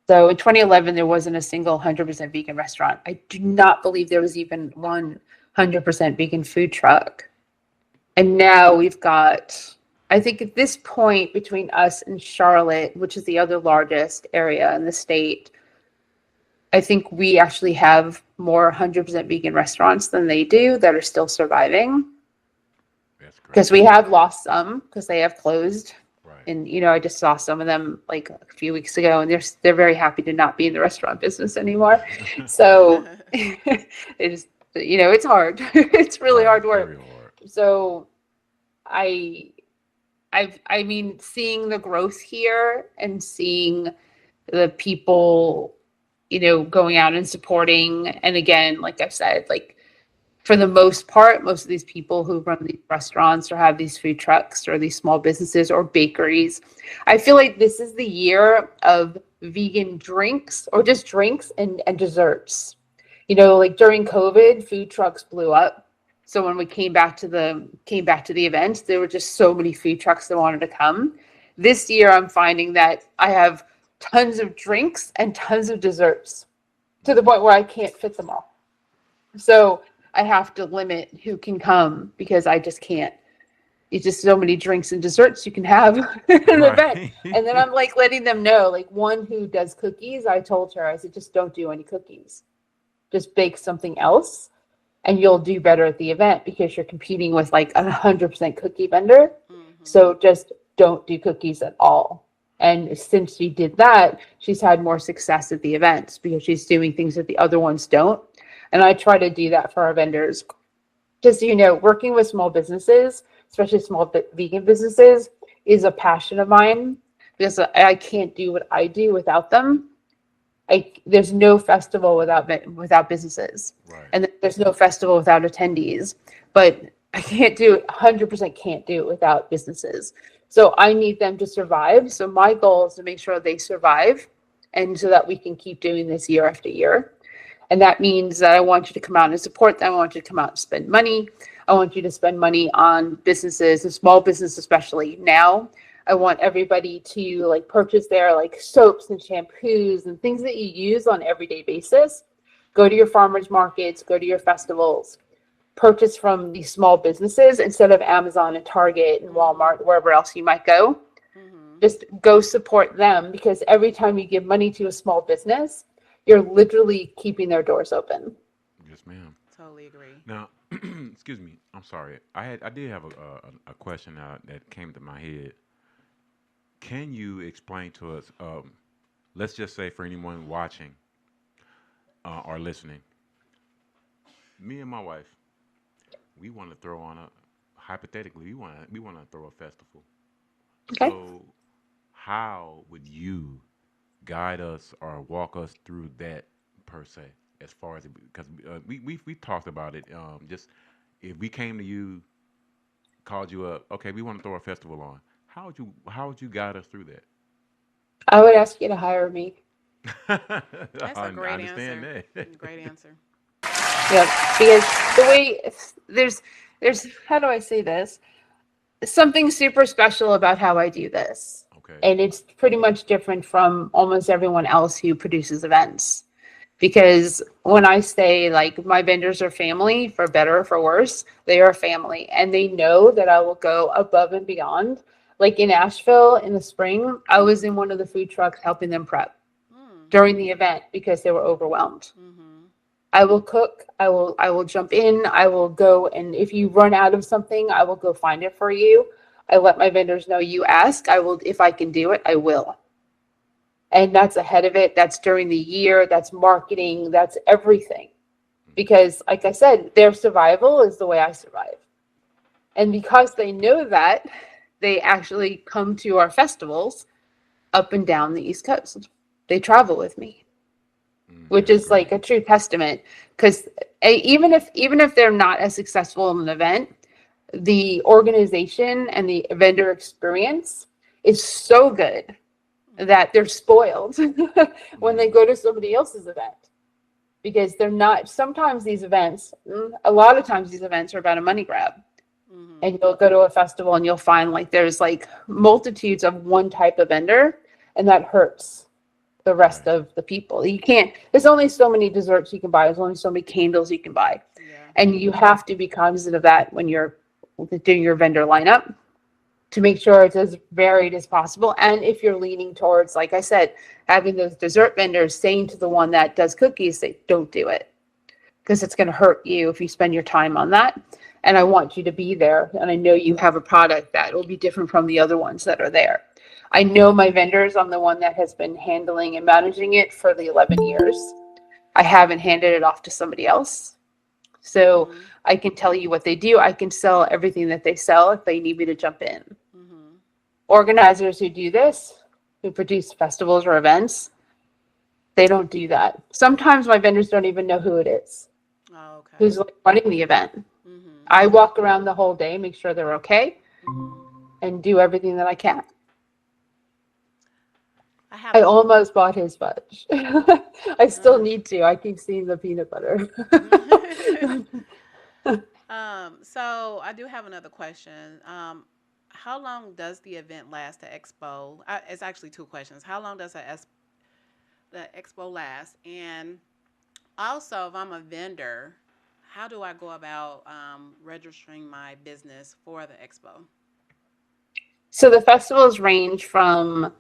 So in 2011, there wasn't a single 100% vegan restaurant. I do not believe there was even one 100% vegan food truck. And now we've got, I think at this point between us and Charlotte, which is the other largest area in the state, I think we actually have more 100% vegan restaurants than they do that are still surviving.
That's correct.
Because we have lost some because they have closed.
Right.
And I just saw some of them like a few weeks ago, and they're very happy to not be in the restaurant business anymore. So it's it's hard. It's really hard work.
Very hard.
So I mean, seeing the growth here and seeing the people, going out and supporting. And again, like I said, like for the most part, most of these people who run these restaurants or have these food trucks or these small businesses or bakeries, I feel like this is the year of vegan drinks or just drinks and desserts. Like during COVID, food trucks blew up. So when we came back to the event, there were just so many food trucks that wanted to come. This year, I'm finding that I have tons of drinks and tons of desserts to the point where I can't fit them all. So I have to limit who can come because I just can't. It's just so many drinks and desserts you can have at an event. And then I'm like letting them know, like one who does cookies, I told her, I said, just don't do any cookies. Just bake something else and you'll do better at the event because you're competing with like 100% cookie vendor. So just don't do cookies at all. And since she did that, she's had more success at the events because she's doing things that the other ones don't. And I try to do that for our vendors. Just, working with small businesses, especially small vegan businesses, is a passion of mine because I can't do what I do without them. There's no festival without businesses. Right. And there's no festival without attendees. But I can't do it, 100% can't do it without businesses. So I need them to survive. So my goal is to make sure they survive and so that we can keep doing this year after year. And that means that I want you to come out and support them. I want you to come out and spend money. I want you to spend money on businesses, and small business especially now. I want everybody to purchase their soaps and shampoos and things that you use on an everyday basis. Go to your farmers markets, go to your festivals, purchase from these small businesses instead of Amazon and Target and Walmart, wherever else you might go. Just go support them because every time you give money to a small business, you're literally keeping their doors open.
Yes, ma'am.
Totally agree.
Now, excuse me. I'm sorry. I did have a question that came to my head. Can you explain to us? Let's just say for anyone watching or listening, me and my wife, we want to throw on hypothetically, we want to throw a festival.
Okay.
So, how would you guide us or walk us through that per se? As far as because we talked about it. Just if we came to you, called you up, okay, we want to throw a festival on. How would you guide us through that?
I would ask you to hire me.
That's a great
answer.
Great answer.
Yeah, because the way there's how do I say this? Something super special about how I do this.
Okay.
And it's pretty much different from almost everyone else who produces events. Because when I say my vendors are family, for better or for worse, they are family. And they know that I will go above and beyond. Like in Asheville in the spring, I was in one of the food trucks helping them prep during the event because they were overwhelmed. I will cook. I will jump in. I will go. And if you run out of something, I will go find it for you. I let my vendors know you ask. I will, if I can do it, I will. And that's ahead of it. That's during the year. That's marketing. That's everything. Because like I said, their survival is the way I survive. And because they know that, they actually come to our festivals up and down the East Coast. They travel with me, which is a true testament. Because even if they're not as successful in an event, the organization and the vendor experience is so good that they're spoiled when they go to somebody else's event. Because they're not, sometimes these events, a lot of times these events are about a money grab. And you'll go to a festival and you'll find there's multitudes of one type of vendor, and that hurts the rest of the people. You can't, there's only so many desserts you can buy. There's only so many candles you can buy. And you have to be cognizant of that when you're doing your vendor lineup to make sure it's as varied as possible. And if you're leaning towards, like I said, having those dessert vendors saying to the one that does cookies, they don't do it because it's going to hurt you if you spend your time on that. And I want you to be there. And I know you have a product that will be different from the other ones that are there. I know my vendors. I'm the one that has been handling and managing it for the 11 years. I haven't handed it off to somebody else. So
Mhm.
I can tell you what they do. I can sell everything that they sell if they need me to jump in.
Mhm.
Organizers who do this, who produce festivals or events, they don't do that. Sometimes my vendors don't even know who it is,
Oh, okay.
who's like running the event.
Mhm.
I walk around the whole day, make sure they're okay,
Mhm.
and do everything that I can.
I have.
I almost bought his fudge. I still
Uh.
need to. I keep seeing the peanut butter.
So I do have another question. How long does the event last? The expo? It's actually two questions. How long does the expo last? And also, if I'm a vendor, how do I go about registering my business for the expo?
So the festivals range from,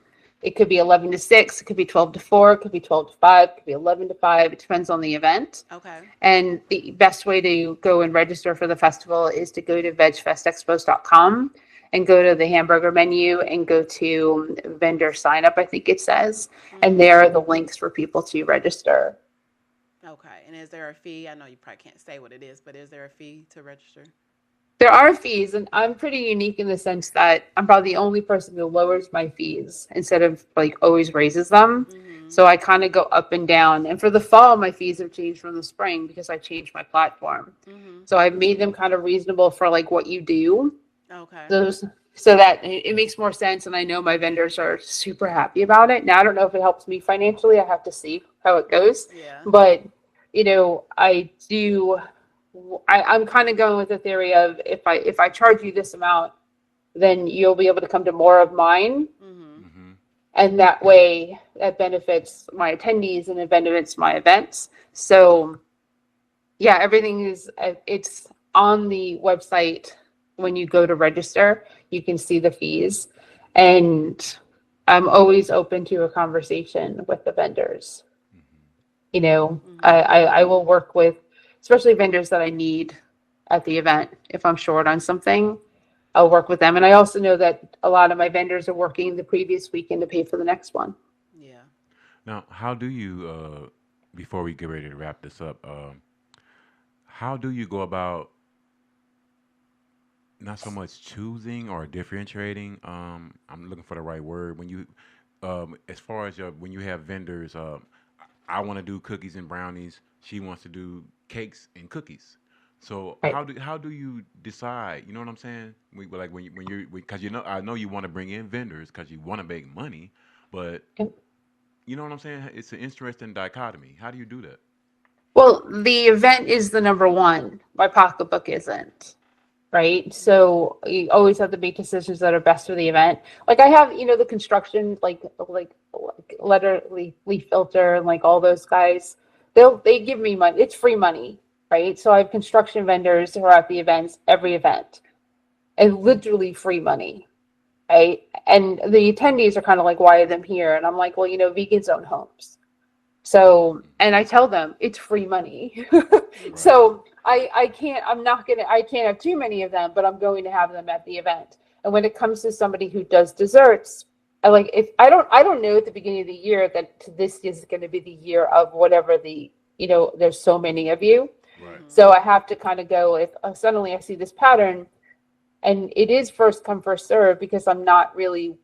it could be 11 to 6, it could be 12 to 4, it could be 12 to 5, it could be 11 to 5. It depends on the event.
Okay.
And the best way to go and register for the festival is to go to vegfestexpose.com and go to the hamburger menu and go to vendor sign up, I think it says. And
Mhm.
there are the links for people to register.
Okay. And is there a fee? I know you probably can't say what it is, but is there a fee to register?
There are fees, and I'm pretty unique in the sense that I'm probably the only person who lowers my fees instead of like always raises them.
Mhm.
So I kind of go up and down. And for the fall, my fees have changed from the spring because I changed my platform.
Mhm.
So I've made them kind of reasonable for like what you do.
Okay.
Those so that it makes more sense, and I know my vendors are super happy about it. Now I don't know if it helps me financially. I have to see how it goes.
Yeah.
But I do. I'm kind of going with the theory of if I charge you this amount, then you'll be able to come to more of mine,
Mhm.
Mm-hmm.
and that way that benefits my attendees and it benefits my events. So yeah, everything is it's on the website. When you go to register, you can see the fees, and I'm always open to a conversation with the vendors.
Mhm.
I will work with, especially vendors that I need at the event. If I'm short on something, I'll work with them. And I also know that a lot of my vendors are working the previous weekend to pay for the next one.
Yeah.
Now, how do you, before we get ready to wrap this up, how do you go about not so much choosing or differentiating? I'm looking for the right word. When you, as far as when you have vendors, I want to do cookies and brownies. She wants to do cakes and cookies. So
Right.
how do you decide? You know what I'm saying? Like when you're because I know you want to bring in vendors because you want to make money, but you know what I'm saying? It's an interesting dichotomy. How do you do that?
Well, the event is the number one. My pocketbook isn't. Right. So you always have to make decisions that are best for the event. Like I have, the construction, like letter leaf filter and like all those guys. They give me money. It's free money, right? So I have construction vendors who are at the events, every event, and literally free money, right? And the attendees are kind of like, why are them here? And I'm like, well, vegans own homes. So, and I tell them it's free money.
Right.
So I can't have too many of them, but I'm going to have them at the event. And when it comes to somebody who does desserts, if I don't know at the beginning of the year that this is going to be the year of whatever there's so many of you.
Right.
Mhm.
So I have to kind of go if suddenly I see this pattern, and it is first come first serve because I'm not really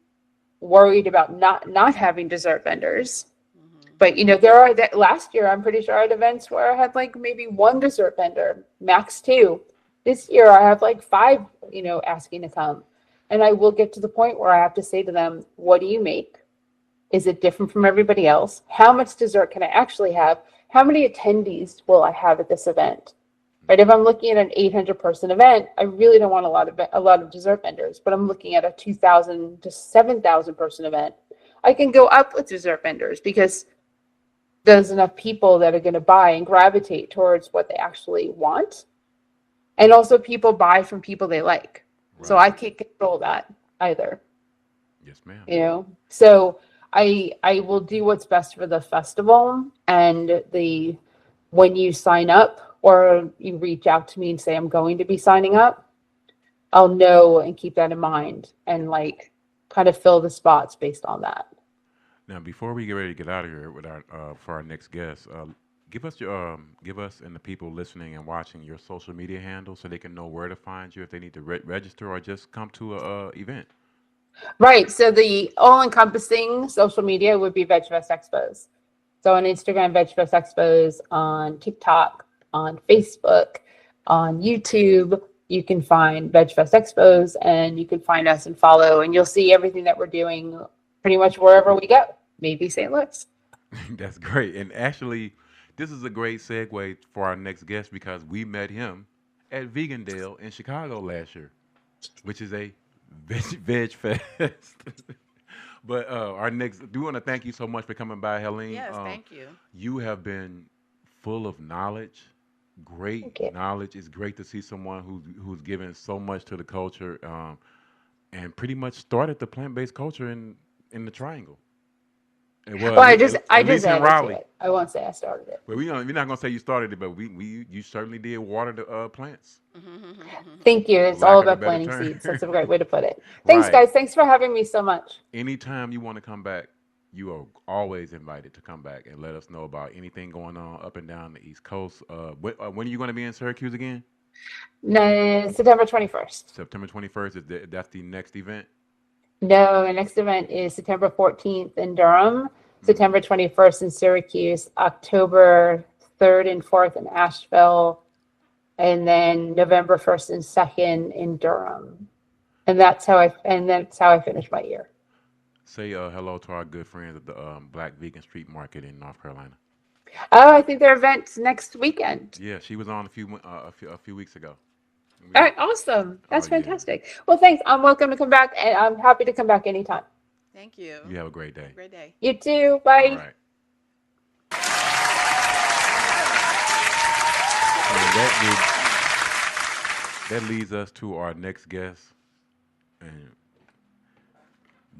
worried about not having dessert vendors.
Mhm.
But there are that last year, I'm pretty sure I had events where I had like maybe one dessert vendor, max two. This year I have like five, asking to come. And I will get to the point where I have to say to them, what do you make? Is it different from everybody else? How much dessert can I actually have? How many attendees will I have at this event? Right? If I'm looking at an 800-person event, I really don't want a lot of dessert vendors, but I'm looking at a 2,000 to 7,000 person event. I can go up with dessert vendors because there's enough people that are going to buy and gravitate towards what they actually want. And also people buy from people they like. So
Right.
I can't control that either,
Yes, ma'am.
So I will do what's best for the festival, and when you sign up or you reach out to me and say I'm going to be signing up, I'll know and keep that in mind. And like kind of fill the spots based on that.
Now, before we get ready to get out of here with our for our next guest, give us and the people listening and watching your social media handle so they can know where to find you if they need to register or just come to a event.
Right. So the all-encompassing social media would be VegFest Expose. So on Instagram, VegFest Expose, on TikTok, on Facebook, on YouTube, you can find VegFest Expose, and you can find us and follow, and you'll see everything that we're doing pretty much wherever we go. Maybe St. Louis.
That's great. And actually, this is a great segue for our next guest because we met him at Vegandale in Chicago last year, which is a veg fest. But our next, do want to thank you so much for coming by, Helene.
Yes, thank you.
You have been full of knowledge, great knowledge. It's great to see someone who's given so much to the culture, and pretty much started the plant-based culture in the Triangle.
Well, I just added
Raleigh.
to it. I won't say I started it.
Well, we're not gonna say you started it, but you certainly did water the plants.
Thank you. It's
Lack
all
of a
about
better
planting
term.
seeds. That's a great way to put it. Thanks,
Right.
guys. Thanks for having me so much.
Anytime you want to come back, you are always invited to come back and let us know about anything going on up and down the East Coast. When are you going to be in Syracuse again?
No, September 21st.
September 21st. That's the next event?
No, the next event is September 14th in Durham, September 21st in Syracuse, October 3rd and 4th in Asheville, and then November 1st and 2nd in Durham. And that's how I finish my year.
Say hello to our good friends at the Black Vegan Street Market in North Carolina.
Oh, I think their event's next weekend.
Yeah, she was on a few weeks ago.
All right, awesome. That's
Oh, yeah.
fantastic. Well, thanks. I'm welcome to come back, and I'm happy to come back anytime.
Thank you.
You have a great day.
Great day.
You too. Bye.
All right. And that leads us to our next guest. And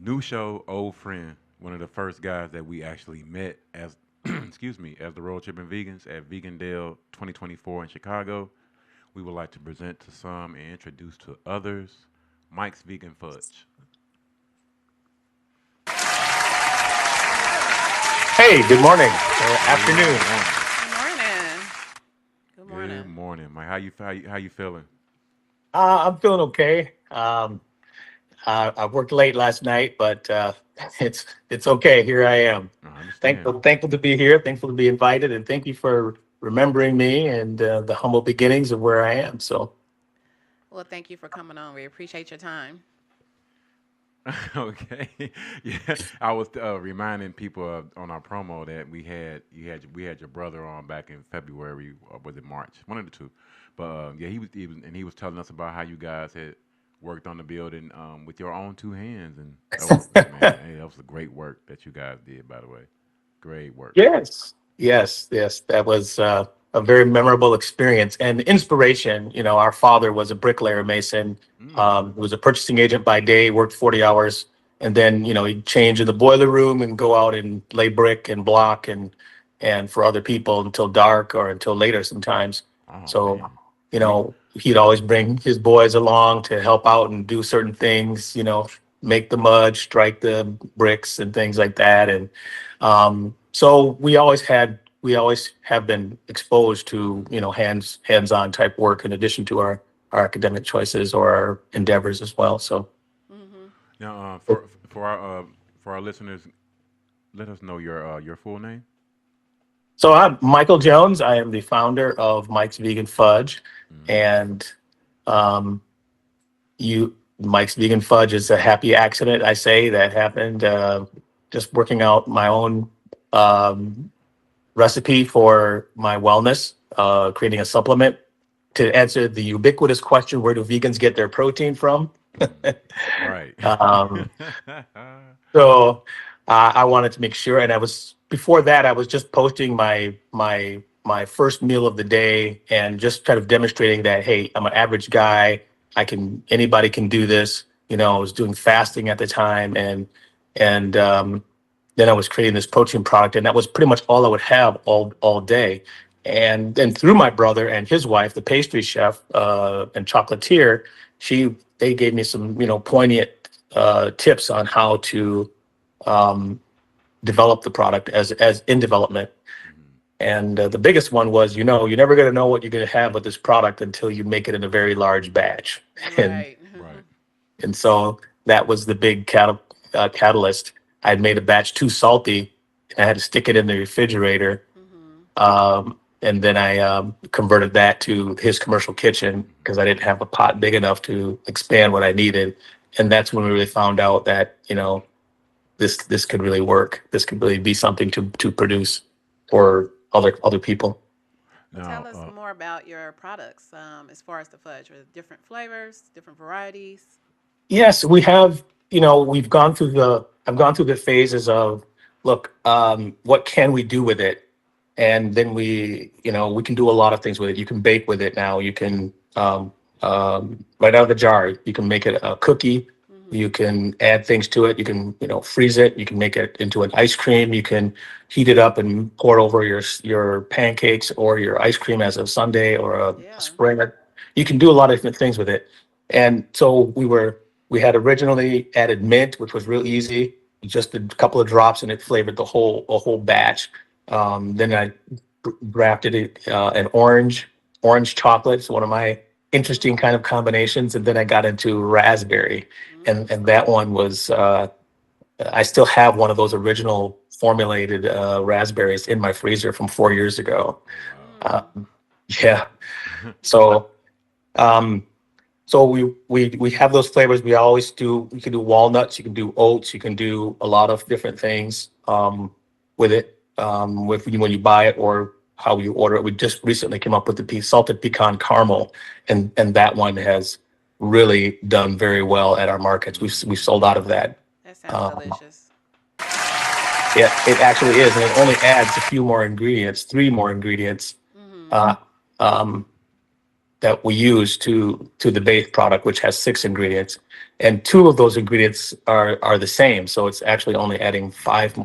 new show, old friend, one of the first guys that we actually met as excuse me, as the Road Tripping Vegans at Vegandale 2024 in Chicago. We would like to present to some and introduce to others Mike's Vegan Fudge.
Hey, good morning or afternoon.
Good morning.
Good morning, Mike. How you feeling?
I'm feeling okay. I worked late last night, but it's okay. Here I am.
I understand.
Thankful to be here. Thankful to be invited, and thank you for remembering me and the humble beginnings of where I am. So,
Well, thank you for coming on. We appreciate your time.
Okay. Yeah, I was reminding people on our promo that we had your brother on back in February, or was it March? One of the two. But yeah, he was telling us about how you guys had worked on the building with your own two hands, and that was a great work that you guys did, by the way. Great work.
yes. That was a very memorable experience and inspiration. You know, our father was a bricklayer mason. Was a purchasing agent by day, worked 40 hours, and then he'd change in the boiler room and go out and lay brick and block and for other people until dark or until later sometimes.
Oh, man.
He'd always bring his boys along to help out and do certain things. Make the mud, strike the bricks, and things like that. And so we always have been exposed to hands-on type work in addition to our academic choices or our endeavors as well. So
Now, for our listeners, let us know your full name.
So I'm Michael Jones. I am the founder of Mike's Vegan Fudge, and Mike's Vegan Fudge is a happy accident, I say, that happened just working out my own recipe for my wellness, creating a supplement to answer the ubiquitous question, where do vegans get their protein from?
Right.
So I wanted to make sure, and before that, I was just posting my first meal of the day and just kind of demonstrating that, hey, I'm an average guy. Anybody can do this. I was doing fasting at the time, and then I was creating this protein product, and that was pretty much all I would have all day. And then through my brother and his wife, the pastry chef and chocolatier, they gave me some poignant tips on how to develop the product as in development. And the biggest one was, you're never going to know what you're going to have with this product until you make it in a very large batch.
Right.
Right.
And so that was the big catalyst. I'd made a batch too salty, and I had to stick it in the refrigerator. And then I converted that to his commercial kitchen because I didn't have a pot big enough to expand what I needed. And that's when we really found out that, this could really work. This could really be something to produce for other people.
Now,
Tell us more about your products as far as the fudge, with different flavors, different varieties.
Yes, we have, I've gone through the phases of, look, what can we do with it? And then we can do a lot of things with it. You can bake with it now. You can, right out of the jar, you can make it a cookie. You can add things to it. You can, freeze it. You can make it into an ice cream. You can heat it up and pour it over your pancakes or your ice cream as a sundae or a spread. You can do a lot of different things with it. And so we had originally added mint, which was real easy, just a couple of drops, and it flavored a whole batch. Then I drafted it an orange chocolate. It's one of my interesting kind of combinations. And then I got into raspberry, and that one was I still have one of those original formulated raspberries in my freezer from 4 years ago. Yeah. So we have those flavors. We always do. You can do walnuts. You can do oats. You can do a lot of different things with it. When you buy it or how you order it. We just recently came up with the salted pecan caramel, and that one has really done very well at our markets. We've sold out of that.
That sounds delicious.
Yeah, it actually is, and it only adds a few more ingredients, 3 more ingredients that we use to the base product, which has 6 ingredients, and 2 of those ingredients are the same. So it's actually only adding 5,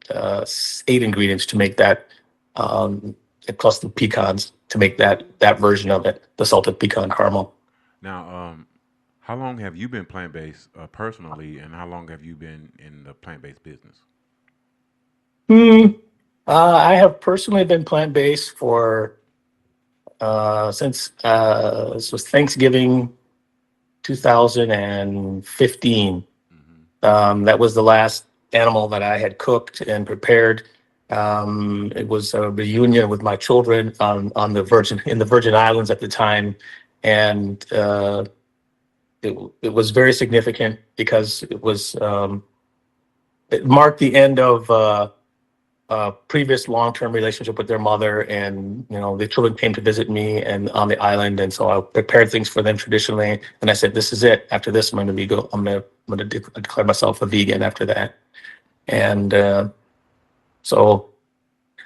8 ingredients to make that, plus the pecans to make that version of it, the salted pecan caramel.
Now, how long have you been plant-based personally, and how long have you been in the plant-based business?
I have personally been plant-based for since this was Thanksgiving 2015. That was the last animal that I had cooked and prepared. It was a reunion with my children in the Virgin Islands at the time, and it was very significant because it marked the end of a previous long-term relationship with their mother, and the children came to visit me and on the island, and so I prepared things for them traditionally, and I said, "This is it. After this, I'm going to declare myself a vegan after that." And so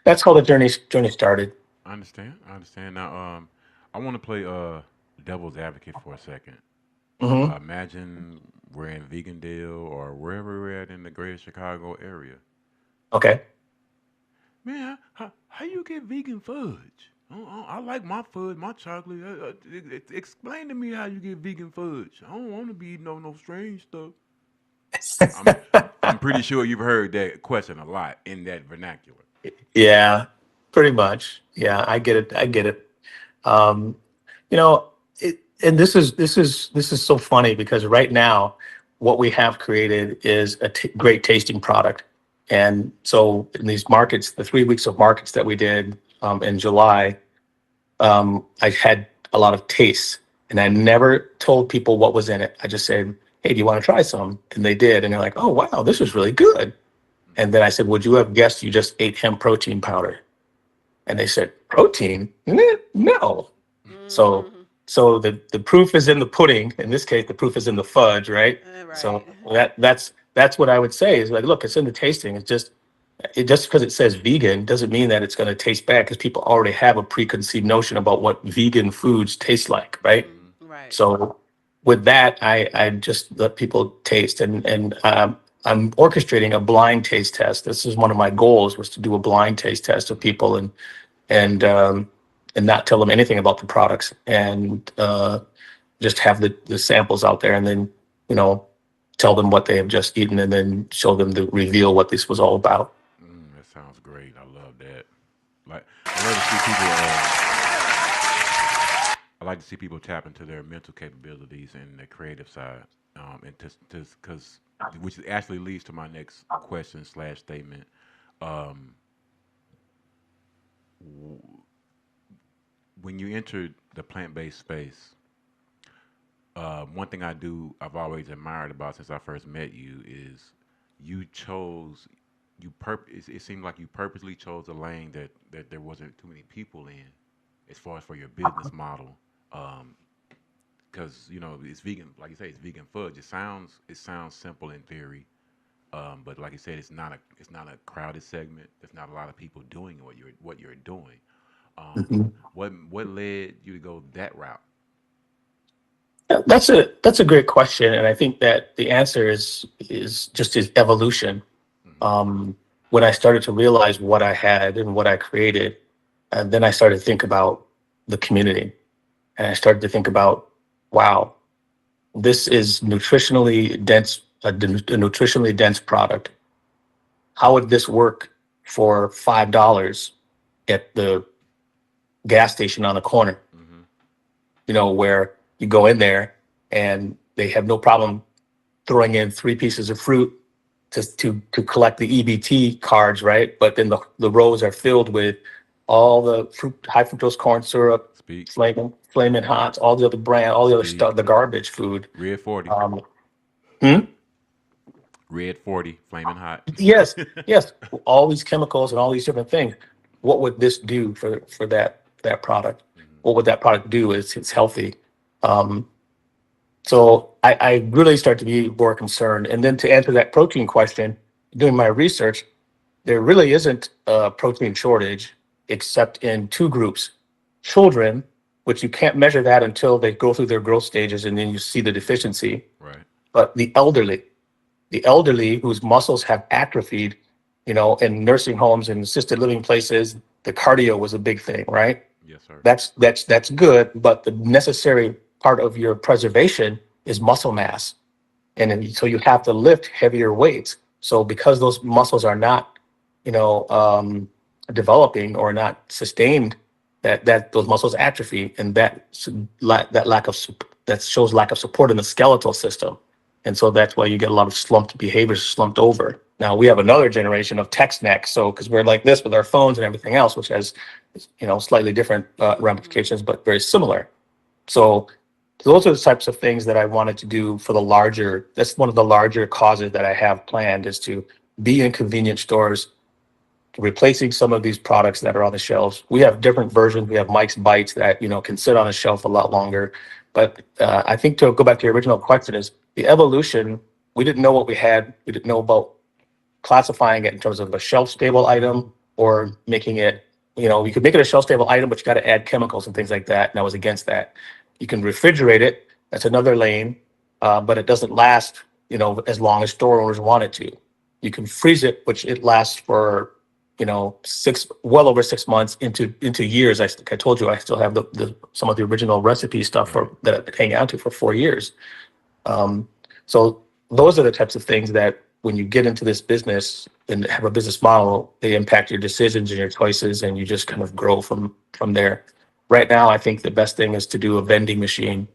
that's how the journey started.
I understand. Now, I want to play devil's advocate for a second. Imagine we're in Vegandale or wherever we're at in the greater Chicago area.
Okay.
Man, how you get vegan fudge? I like my fudge, my chocolate. Explain to me how you get vegan fudge. I don't want to be eating no strange stuff. I'm pretty sure you've heard that question a lot in that vernacular.
Yeah, pretty much. Yeah, I get it. And this is so funny because right now what we have created is a great tasting product. And so in these markets, the 3 weeks of markets that we did in July, I had a lot of tastes, and I never told people what was in it. I just said, "Hey, do you want to try some?" And they did, and they're like, "Oh, wow, this is really good." And then I said, "Would you have guessed you just ate hemp protein powder?" And they said, "Protein? No." So the proof is in the pudding. In this case, the proof is in the fudge, right?
Right.
So that's what I would say is like, look, it's in the tasting. It's just because it says vegan doesn't mean that it's going to taste bad, because people already have a preconceived notion about what vegan foods taste like, right?
Right.
So with that, I just let people taste, and I'm orchestrating a blind taste test. This is one of my goals, was to do a blind taste test of people and not tell them anything about the products, and just have the samples out there, and then you know, tell them what they have just eaten and then show them the reveal what this was all about.
That sounds great. I love that. Like I love to see people. I like to see people tap into their mental capabilities and their creative side, and to because which actually leads to my next question slash statement. Um, w- when you enter the plant-based space, one thing I've always admired about since I first met you is you chose it seemed like you purposely chose a lane that there wasn't too many people in, as far as for your business model. Um, because it's vegan, like you say, it's vegan fudge. It sounds simple in theory, but like you said, it's not a crowded segment. There's not a lot of people doing what you're doing. Um,
Mhm.
what led you to go that route?
Yeah, that's a great question, and I think that the answer is just is evolution.
Hmm.
When I started to realize what I had and what I created, and then I started to think about the community, and I started to think about, wow, this is nutritionally dense, a nutritionally dense product. How would this work for $5 at the gas station on the corner?
Hmm.
Where you go in there and they have no problem throwing in three pieces of fruit to collect the EBT cards, right? But then the rows are filled with all the high fructose corn syrup,
Speak,
flaming hots, all the other all the other
speak.
stuff, the garbage food.
Red 40,
Um, hmm?
red 40, flaming hot.
Yes, yes, all these chemicals and all these different things. What would this do for that product?
Hmm.
What would that product do? It's healthy. Um, So I really start to be more concerned. And then to answer that protein question, doing my research, there really isn't a protein shortage except in two groups. Children, which you can't measure that until they go through their growth stages and then you see the deficiency.
Right.
But the elderly whose muscles have atrophied, in nursing homes and assisted living places, the cardio was a big thing, right?
Yes, sir.
That's good, but the necessary part of your preservation is muscle mass, and then, so you have to lift heavier weights. So because those muscles are not, you know, developing or not sustained, that those muscles atrophy, and that lack of that shows lack of support in the skeletal system, and so that's why you get a lot of slumped behaviors, slumped over. Now we have another generation of text neck, so because we're like this with our phones and everything else, which has slightly different ramifications, but very similar. So those are the types of things that I wanted to do for the larger. That's one of the larger causes that I have planned is to be in convenience stores, replacing some of these products that are on the shelves. We have different versions. We have Mike's Bites that can sit on a shelf a lot longer. But I think to go back to your original question is the evolution. We didn't know what we had. We didn't know about classifying it in terms of a shelf stable item or making it, you could make it a shelf stable item, but you got to add chemicals and things like that. And I was against that. You can refrigerate it. That's another lane, but it doesn't last, as long as store owners want it to. You can freeze it, which it lasts for, well over 6 months into years. I told you I still have some of the original recipe stuff
Right.
that I hang out to for 4 years. Um, so those are the types of things that when you get into this business and have a business model, they impact your decisions and your choices, and you just kind of grow from there. Right now, I think the best thing is to do a vending machine,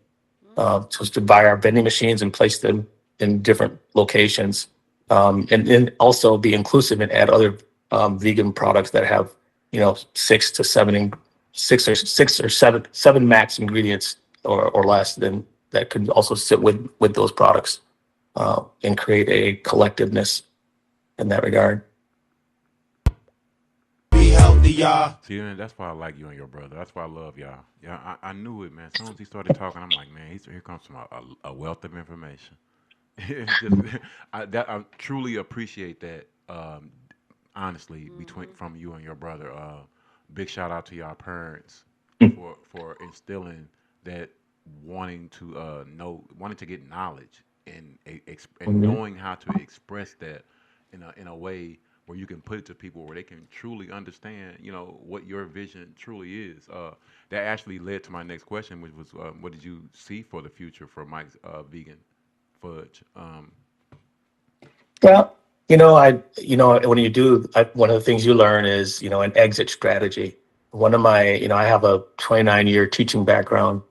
just to buy our vending machines and place them in different locations, and then also be inclusive and add other vegan products that have 6 or 7 max ingredients or less, then that could also sit with those products and create a collectiveness in that regard.
Be healthy, y'all.
See, and that's why I like you and your brother. That's why I love y'all. Yeah, I knew it, man. As soon as he started talking, I'm like, man, here comes a wealth of information. It's just, I truly appreciate that. Honestly, between from you and your brother, big shout out to y'all parents for instilling that wanting to get knowledge and
Mhm.
knowing how to express that in a way where you can put it to people where they can truly understand, what your vision truly is. That actually led to my next question, which was, what did you see for the future for Mike's vegan fudge.
Yeah, when you do, one of the things you learn is, an exit strategy. One of my, I have a 29-year teaching background,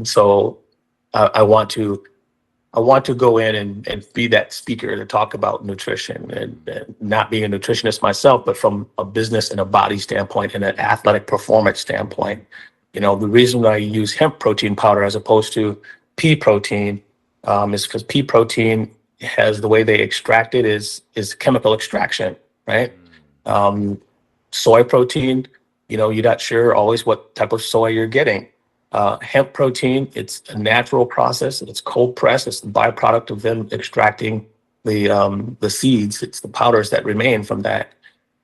so I want to, go in and be that speaker to talk about nutrition and not being a nutritionist myself, but from a business and a body standpoint and an athletic performance standpoint. The reason I use hemp protein powder as opposed to pea protein is because pea protein has the way they extract it is chemical extraction, right? Um, Soy protein, you're not sure always what type of soy you're getting. Hemp protein, it's a natural process. It's cold pressed. It's the byproduct of them extracting the seeds. It's the powders that remain from that.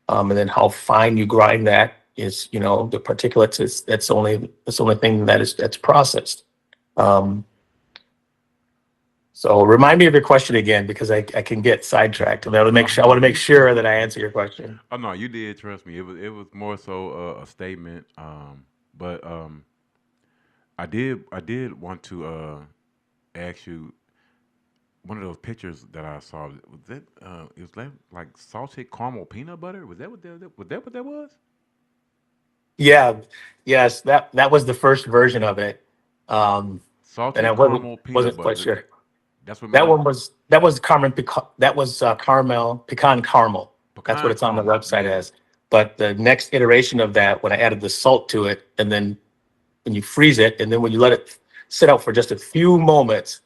And then how fine you grind that is, the particulates is that's the only thing that's processed. Um, so remind me of your question again because I can get sidetracked. And I want to make sure that I answer your question.
Oh no, you did. Trust me. It was more so a statement. But I did want to ask you one of those pictures that I saw. Was that it was like salted caramel peanut butter? Was that what that was?
Yeah, yes, that was the first version of it. Um, and I
Salted
wasn't
caramel peanut
wasn't
butter.
quite sure.
That's what
That
made
one was that was caramel pecan caramel. That's what
pecan
it's on the
caramel.
website
Yeah.
as. But the next iteration of that, when I added the salt to it, and then when you freeze it, and then when you let it sit out for just a few moments,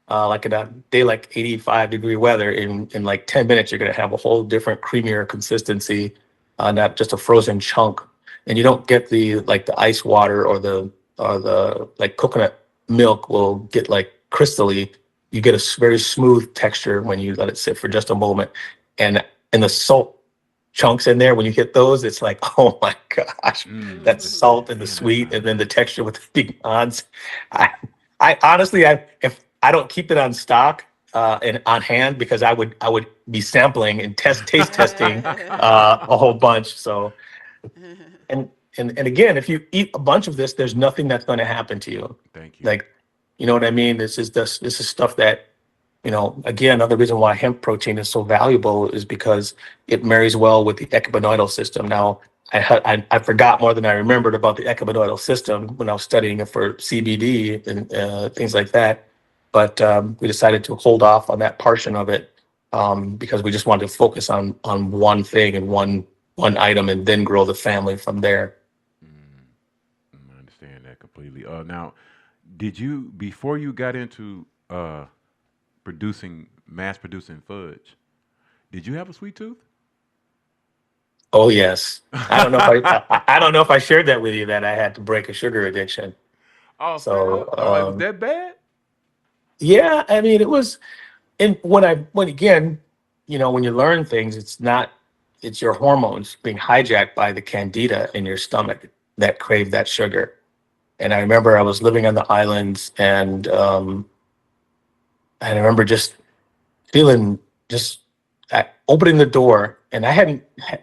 like in a day like 85-degree weather, in like 10 minutes, you're gonna have a whole different creamier consistency, not just a frozen chunk. And you don't get the ice water or the like coconut milk will get like crystally. You get a very smooth texture when you let it sit for just a moment, and the salt chunks in there when you get those, it's like, oh my gosh, that salt and the
Man, that
sweet,
sounds
and then the
good.
texture with the pecans. I, I honestly, if I don't keep it on stock and on hand, because I would be sampling and taste testing a whole bunch. So and and again, if you eat a bunch of this, there's nothing that's going to happen to you.
Thank you.
Like, you know what I mean? This is stuff that, again, another reason why hemp protein is so valuable is because it marries well with the ecobenoidal system. Now, I forgot more than I remembered about the ecobenoidal system when I was studying it for CBD and things like that. But we decided to hold off on that portion of it because we just wanted to focus on one thing and one item, and then grow the family from there.
Mm, I understand that completely. Now, did you before you got into mass producing fudge? Did you have a sweet tooth?
Oh yes, I don't know if I shared that with you that I had to break a sugar addiction.
Oh, straight
So
up? Oh, it was that bad?
yeah, I mean it was. And when again, when you learn things, it's your hormones being hijacked by the candida in your stomach that crave that sugar. And I remember I was living on the islands, and I remember just feeling just opening the door. And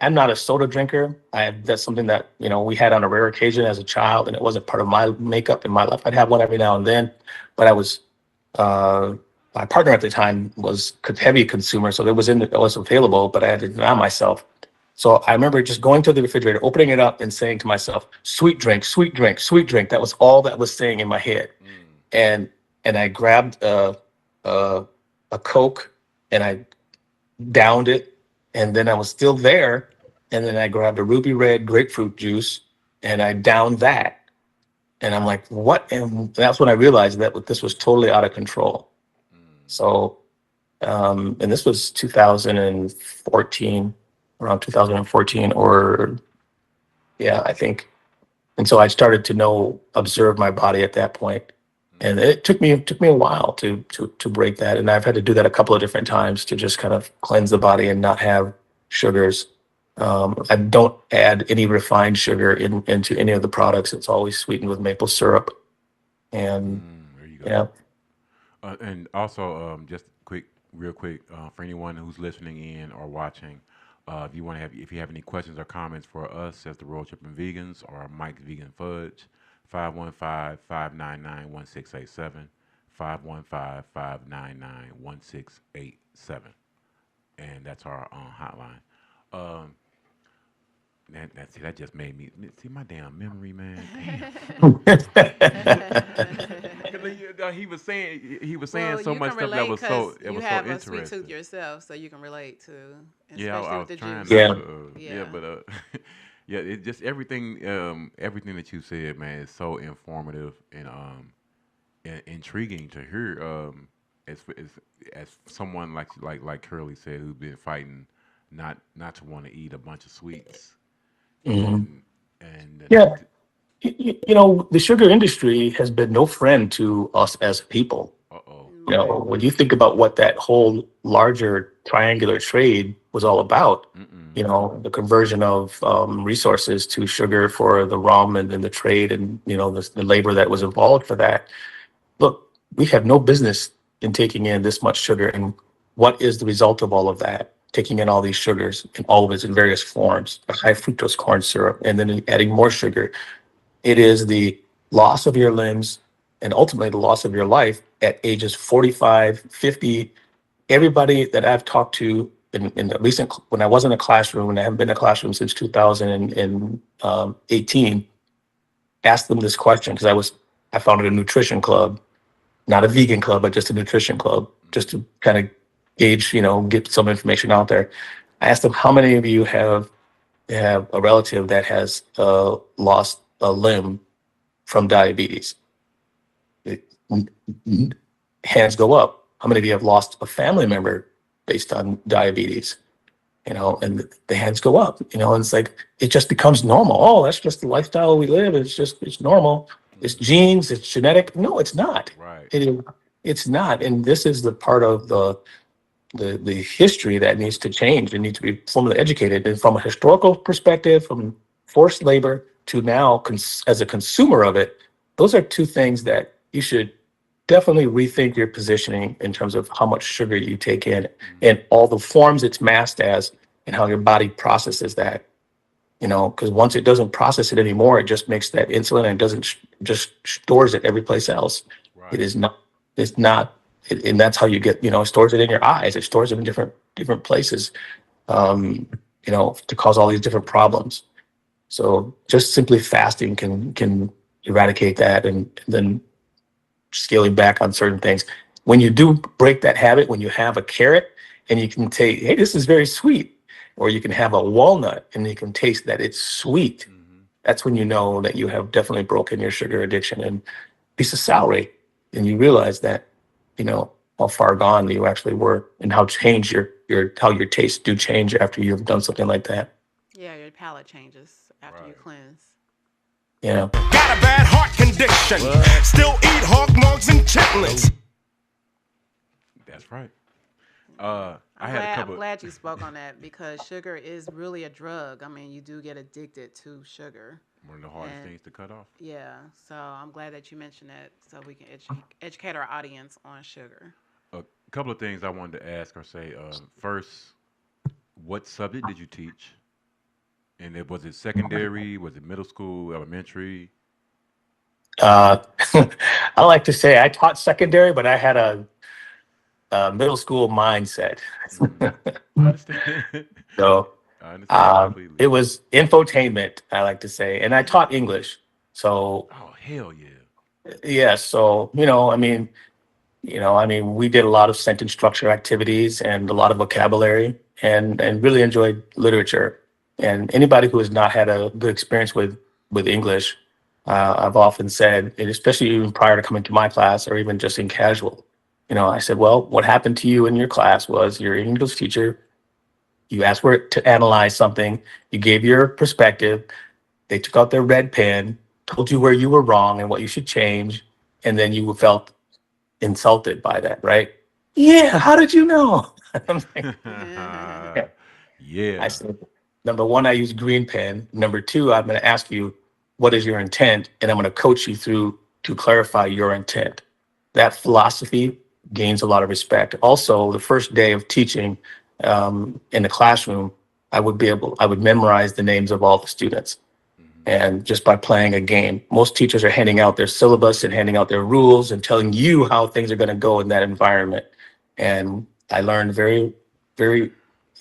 I'm not a soda drinker. That's something that we had on a rare occasion as a child, and it wasn't part of my makeup in my life. I'd have one every now and then, but I was uh, my partner at the time was heavy consumer, so it was available, but I had to deny myself. So I remember just going to the refrigerator, opening it up, and saying to myself, "Sweet drink, sweet drink, sweet drink." That was all that was saying in my head.
Mm.
And I grabbed a, a Coke, and I downed it, and then I was still there, and then I grabbed a ruby red grapefruit juice, and I downed that. And I'm like, what? And that's when I realized that this was totally out of control. So, and this was 2014, around 2014, or yeah, I think. And so I started to observe my body at that point. And it took me a while to break that. And I've had to do that a couple of different times to just kind of cleanse the body and not have sugars. I don't add any refined sugar into any of the products. It's always sweetened with maple syrup. And
There you go.
yeah.
And also, just real quick, for anyone who's listening in or watching, if you have any questions or comments for us as the Road Tripping Vegans or Mike's Vegan Fudge, 515-599-1687, 515-599-1687. And that's our hotline. Um, that just made me see my damn memory, man. He was saying
Well,
so
you
much
can
stuff that
relate
was
because
so it
you
was so
have a sweet tooth
interesting.
yourself, so you can relate to,
Yeah, I
especially
was
with the
trying
juice.
not
Yeah.
to. Yeah,
Yeah.
but yeah, it just everything that you said, man, is so informative and intriguing to hear. As someone like Curly said, who's been fighting not to want to eat a bunch of sweets
Mhm.
and and
Yeah. The sugar industry has been no friend to us as a people.
uh-oh.
Right.
When you think about what that whole larger triangular trade was all about,
Mm-mm.
the conversion of resources to sugar for the rum and then the trade and, the labor that was involved for that. Look, we have no business in taking in this much sugar. And what is the result of all of that? Taking in all these sugars in all of its in various forms, a high fructose corn syrup, and then adding more sugar. It is the loss of your limbs and ultimately the loss of your life at ages 45, 50. Everybody that I've talked to in the recent, when I was in a classroom, and I haven't been in a classroom since 2018, asked them this question because I founded a nutrition club, not a vegan club, but just a nutrition club, just to kind of gauge, get some information out there. I asked them, how many of you have a relative that has lost a limb from diabetes? It- Hands go up. How many of you have lost a family member based on diabetes? And the hands go up, and it's like, it just becomes normal. Oh, that's just the lifestyle we live. It's normal. It's
Mm-hmm.
genes, it's genetic. No, it's not.
Right.
It's not. And this is the part of the history that needs to change and needs to be formally educated. And from a historical perspective, from forced labor to now as a consumer of it, those are two things that you should definitely rethink your positioning in terms of how much sugar you take in
Mm-hmm.
and all the forms it's masked as and how your body processes that. Because once it doesn't process it anymore, it just makes that insulin and doesn't just stores it every place else. It
Right.
is not. It's not. And that's how you get. It stores it in your eyes. It stores it in different places. Um, to cause all these different problems. So just simply fasting can eradicate that, and then scaling back on certain things. When you do break that habit, when you have a carrot and you can take, hey, this is very sweet, or you can have a walnut and you can taste that it's sweet.
Mm-hmm.
That's when you know that you have definitely broken your sugar addiction. And piece of celery, and you realize that, how far gone you actually were, and how change your how your tastes do change after you've done something like that.
Yeah, your palate changes after you
Right.
cleanse.
Yeah.
Got a bad heart condition. Still eat hog mugs and chitlins.
That's right. I
I'm
had a
glad. I'm
couple.
glad you spoke on that because sugar is really a drug. I mean, you do get addicted to sugar,
One of the hardest
and
things to cut off.
yeah. So I'm glad that you mentioned that, so we can educate our audience on sugar.
A couple of things I wanted to ask or say. First, what subject did you teach? And was it secondary? Was it middle school, elementary?
Uh, I like to say I taught secondary, but I had a middle school mindset.
Mm-hmm. I understand.
So
I understand completely.
it was infotainment, I like to say, and I taught English. So
Oh hell yeah.
yeah, so we did a lot of sentence structure activities and a lot of vocabulary, and really enjoyed literature. And anybody who has not had a good experience with English, I've often said, and especially even prior to coming to my class or even just in casual, I said, well, what happened to you in your class was your English teacher, you asked for it to analyze something, you gave your perspective, they took out their red pen, told you where you were wrong and what you should change, and then you felt insulted by that, right? Yeah, how did you know? I'm like, yeah. I
Yeah.
said, number one, I use green pen. Number two, I'm going to ask you, what is your intent? And I'm going to coach you through to clarify your intent. That philosophy gains a lot of respect. Also, the first day of teaching in the classroom, I would memorize the names of all the students. and just by playing a game. Most teachers are handing out their syllabus and handing out their rules and telling you how things are going to go in that environment. And I learned very,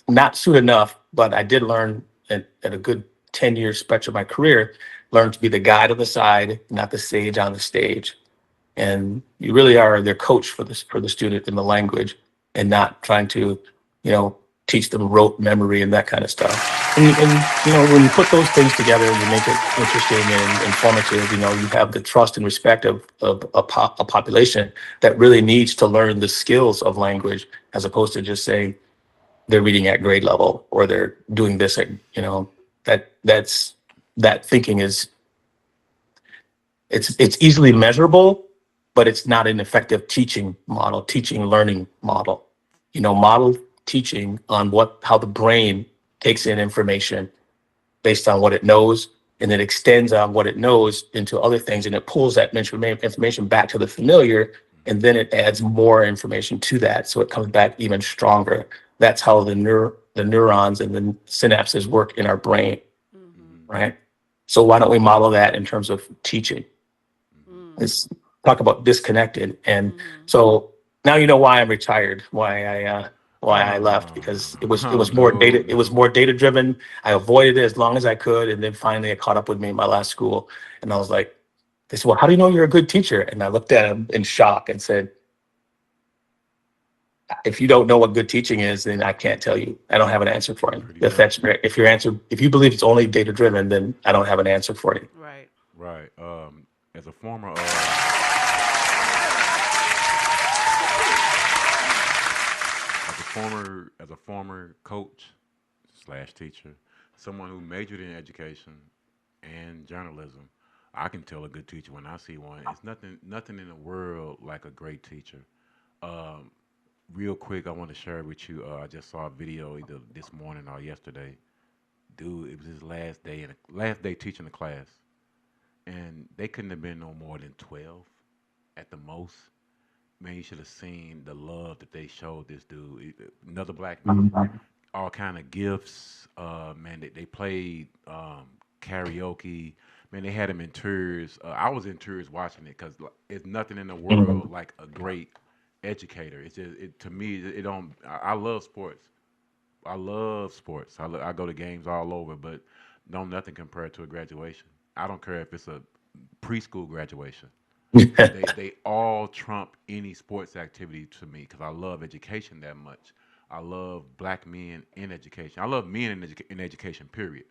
not soon enough, but I did learn at a good 10-year stretch of my career, learn to be the guide on the side, not the sage on the stage. And you really are their coach for the student in the language, and not trying to, you know, teach them rote memory and that kind of stuff. And you know, when you put those things together and you make it interesting and informative, you know, you have the trust and respect of a population that really needs to learn the skills of language, as opposed to just saying they're reading at grade level or they're doing this at, you know, that thinking is, it's easily measurable, but it's not an effective teaching model, teaching learning model. You know, model teaching on how the brain takes in information based on what it knows, and then extends on what it knows into other things, and it pulls that information back to the familiar, and then it adds more information to that, so it comes back even stronger. That's how the neurons and the synapses work in our brain, right? So why don't we model that in terms of teaching? Let's talk about disconnected. And so now you know why I'm retired, why I left, because it was more data. It was more data driven. I avoided it as long as I could, and then finally it caught up with me in my last school, and I was like, they said, well, how do you know you're a good teacher? And I looked at him in shock and said, if you don't know what good teaching is, then I can't tell you. I don't have an answer for you. If you believe it's only data driven, then I don't have an answer for you.
Right.
Right. As a former as a former coach slash teacher, someone who majored in education and journalism, I can tell a good teacher when I see one. It's nothing in the world like a great teacher. Um, Real quick, I want to share with you. I just saw a video either this morning or yesterday. Dude, it was his last day teaching the class, and they couldn't have been no more than 12 at the most. Man, you should have seen the love that they showed this dude. Another black man, all kind of gifts. Man, they played karaoke. Man, they had him in tears. I was in tears watching it because it's nothing in the world like a great educator. It's just to me. It don't. I love sports. I love sports. I go to games all over, but don't nothing compared to a graduation. I don't care if it's a preschool graduation. They all trump any sports activity to me because I love education that much. I love black men in education. I love men in education. Period.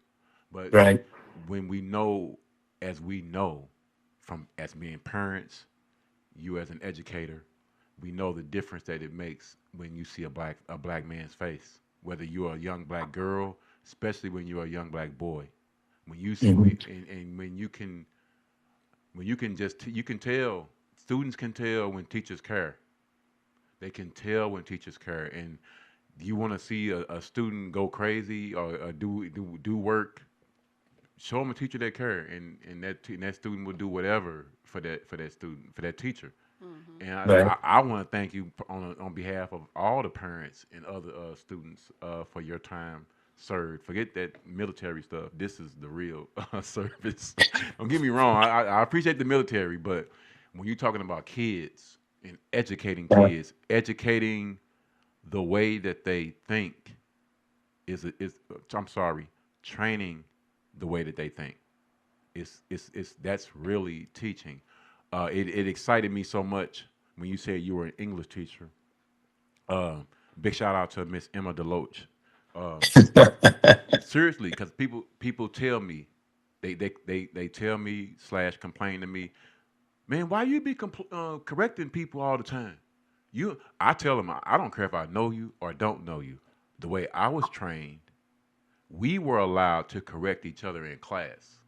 But
Right.
when we know, as we know, from as being parents, you as an educator, we know the difference that it makes when you see a black man's face. Whether you're a young black girl, especially when you're a young black boy, when you see
Mhm.
and when you can you can tell, students can tell when teachers care. They can tell when teachers care. And you want to see a student go crazy or do work, show them a teacher that care, and that student will do whatever for that student, for that teacher. And
Right.
I want to thank you on behalf of all the parents and other students for your time served. Forget that military stuff. This is the real service. Don't get me wrong. I appreciate the military, but when you're talking about kids and educating
Yeah.
kids, educating the way that they think is I'm sorry, training the way that they think. It's that's really teaching. It excited me so much when you said you were an English teacher. Uh, Big shout out to Miss Emma Deloach. Um, Seriously, because people tell me, they tell me slash complain to me, man, why you be correcting people all the time? I tell them I don't care if I know you or don't know you. The way I was trained, we were allowed to correct each other in class.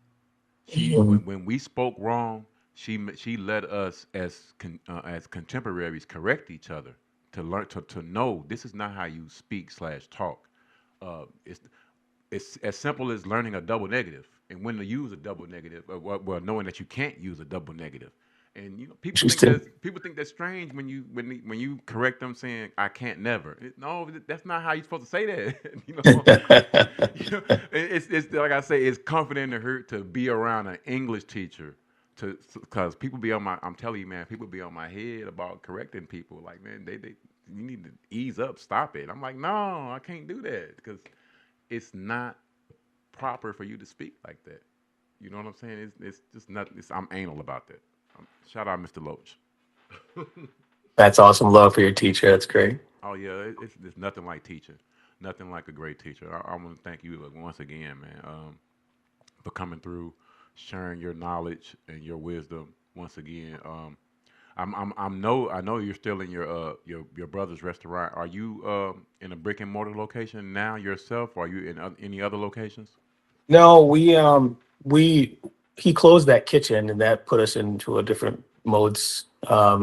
Mhm.
When we spoke wrong, she let us as contemporaries correct each other to learn to know this is not how you speak slash talk. It's as simple as learning a double negative and when to use a double negative. Well, knowing that you can't use a double negative, And
Interesting.
People think that's strange when you correct them saying I can't never. No, that's not how you're supposed to say that. It's like I say, it's comforting to her to be around an English teacher because people be on my. I'm telling you, man, people be on my head about correcting people. Like, man, they you need to ease up, stop it. I'm like, no, I can't do that because it's not proper for you to speak like that. You know what I'm saying? It's just not. I'm anal about that. Shout out, Mr. Loach.
That's awesome. Love for your teacher. That's great.
Oh yeah, it's nothing like teaching, nothing like a great teacher. I want to thank you once again, man, for coming through, sharing your knowledge and your wisdom once again. I know you're still in your brother's restaurant. Are you in a brick and mortar location now yourself? Or are you in any other locations?
No, we he closed that kitchen, and that put us into a different modes. I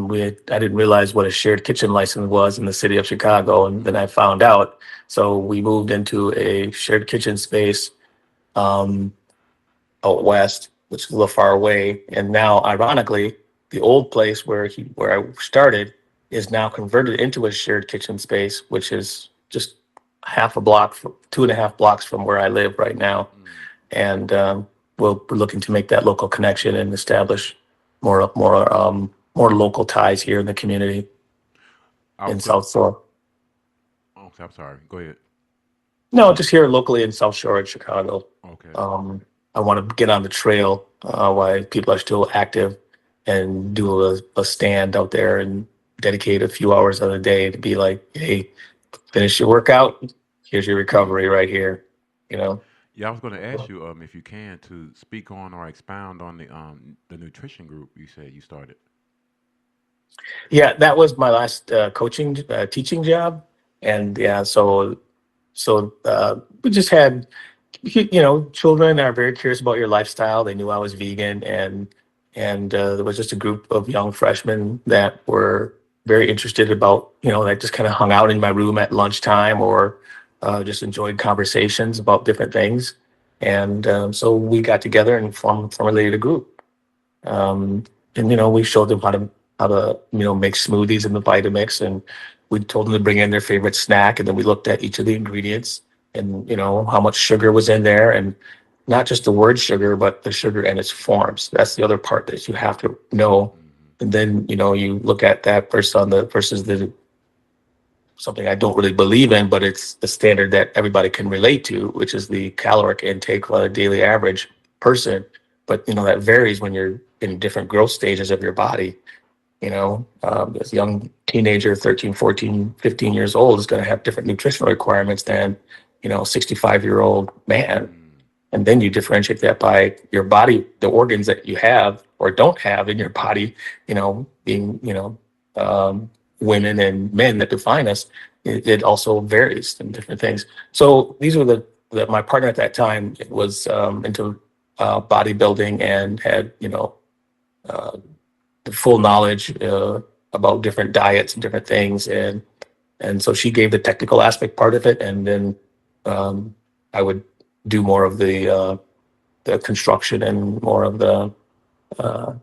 didn't realize what a shared kitchen license was in the city of Chicago, and then I found out. So we moved into a shared kitchen space um, out west, which is a little far away. And now, ironically, the old place where I started is now converted into a shared kitchen space, which is just half a block, 2.5 blocks from where I live right now. And we're looking to make that local connection and establish more local ties here in the community
I
in
was gonna.
South Shore.
Oh, I'm sorry. Go ahead.
No, just here locally in South Shore in Chicago.
Okay.
I want to get on the trail while people are still active and do a stand out there and dedicate a few hours of the day to be like, hey, finish your workout. Here's your recovery right here. You know.
Yeah, I was going to ask you if you can to speak on or expound on the nutrition group you said you started.
Yeah, that was my last coaching teaching job, and yeah, so we just had children are very curious about your lifestyle. They knew I was vegan, and there was just a group of young freshmen that were very interested about that just kind of hung out in my room at lunchtime or just enjoyed conversations about different things, and so we got together and formulated a group. Um, and we showed them how to make smoothies in the Vitamix, and we told them to bring in their favorite snack, and then we looked at each of the ingredients and how much sugar was in there, and not just the word sugar, but the sugar and its forms. That's the other part that you have to know. And then you look at that versus the something I don't really believe in, but it's the standard that everybody can relate to, which is the caloric intake on a daily average person. But that varies when you're in different growth stages of your body. This young teenager, 13, 14, 15 years old, is going to have different nutritional requirements than 65-year-old man. And then you differentiate that by your body, the organs that you have or don't have in your body, being women and men that define us. It also varies in different things. So these were my partner at that time was into bodybuilding and had uh, the full knowledge about different diets and different things, and so she gave the technical aspect part of it, and then I would do more of the construction and more of the uh,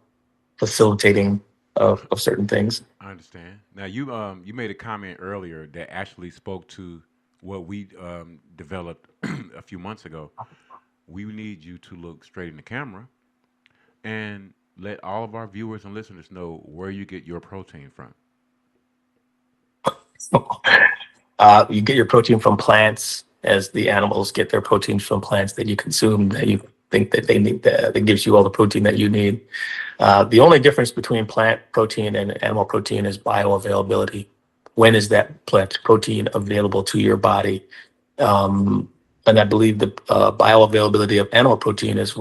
facilitating of certain things.
I understand. Now you made a comment earlier that actually spoke to what we developed a few months ago. We need you to look straight in the camera and let all of our viewers and listeners know where you get your protein from.
You get your protein from plants, as the animals get their protein from plants that you consume, that you think that they need, that gives you all the protein that you need. The only difference between plant protein and animal protein is bioavailability. When is that plant protein available to your body? And I believe the bioavailability of animal protein is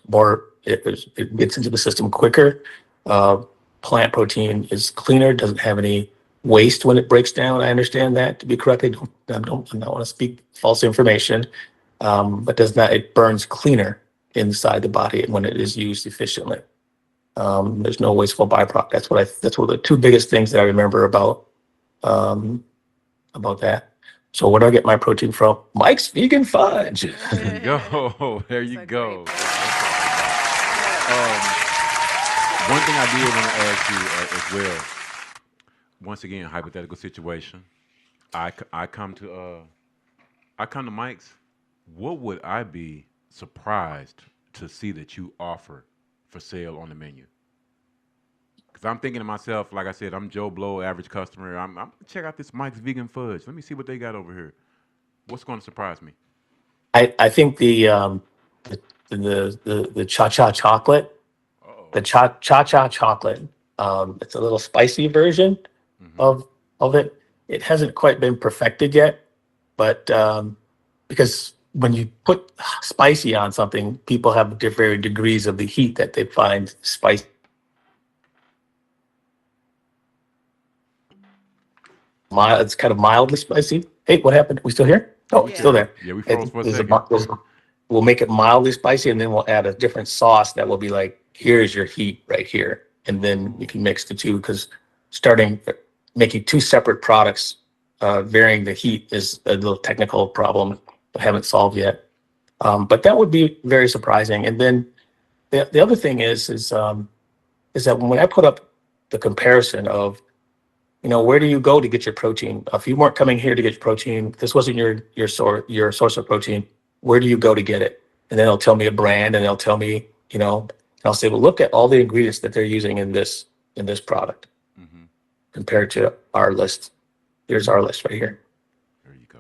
more it gets into the system quicker. Uh, Plant protein is cleaner, doesn't have any waste when it breaks down. I understand that to be correct. I don't want to speak false information, but does not it burns cleaner inside the body when it is used efficiently. There's no wasteful byproduct. That's one of the two biggest things that I remember um, about that. So where do I get my protein from? Mike's Vegan Fudge.
There you go. There you
That's a
go.
great
Okay. one thing I did want to ask you as well. Once again, hypothetical situation. I come to Mike's. What would I be surprised to see that you offer for sale on the menu? Because I'm thinking to myself, like I said, I'm Joe Blow, average customer. I'm gonna check out this Mike's vegan fudge. Let me see what they got over here. What's going to surprise me?
I think the cha cha chocolate,
Uh-oh.
the cha cha chocolate. It's a little spicy version
Mm-hmm.
of it. It hasn't quite been perfected yet, but because when you put spicy on something, people have different degrees of the heat that they find spicy. Mild, it's kind of mildly spicy. Hey, what happened? We still here? Oh,
We
it's still
Yeah.
still,
there.
yeah, we froze for a
There's
second.
we'll make it mildly spicy, and then we'll add a different sauce that will be like, here's your heat right here, and then you can mix the two. Because starting making two separate products, varying the heat is a little technical problem I haven't solved yet. But that would be very surprising. And then the other thing is that when I put up the comparison of, where do you go to get your protein? If you weren't coming here to get your protein, this wasn't your source of protein. Where do you go to get it? And then they'll tell me a brand, and they'll tell me, and I'll say, well, look at all the ingredients that they're using in this product
Mm-hmm.
compared to our list. Here's our list right here.
There you go.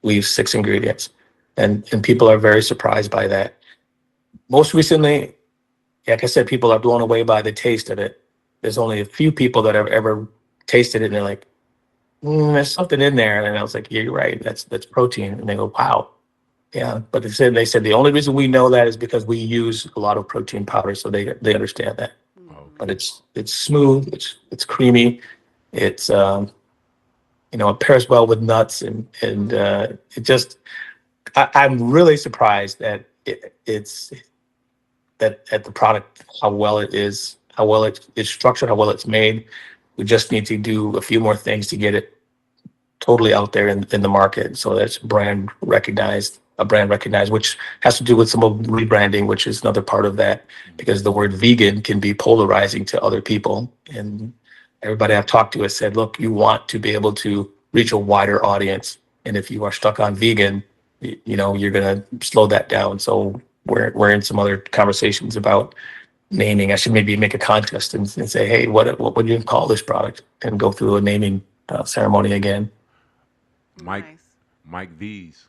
We use 6 ingredients, and people are very surprised by that. Most recently, like I said, people are blown away by the taste of it. There's only a few people that have ever tasted it, and they're like, there's something in there. And I was like, yeah, you're right. That's protein. And they go, wow. Yeah. But they said the only reason we know that is because we use a lot of protein powder. So they understand that.
Oh,
But it's smooth, it's creamy, it's it pairs well with nuts, and it just I'm really surprised that it's that at the product, how well it is, how well it's structured, how well it's made. We just need to do a few more things to get it totally out there in the market. So that's a brand recognized, which has to do with some of rebranding, which is another part of that, because the word vegan can be polarizing to other people. And everybody I've talked to has said, look, you want to be able to reach a wider audience. And if you are stuck on vegan, you're going to slow that down. So we're in some other conversations about naming. I should maybe make a contest and say, hey, what would you call this product, and go through a naming ceremony again.
Mike
Nice.
Mike V's.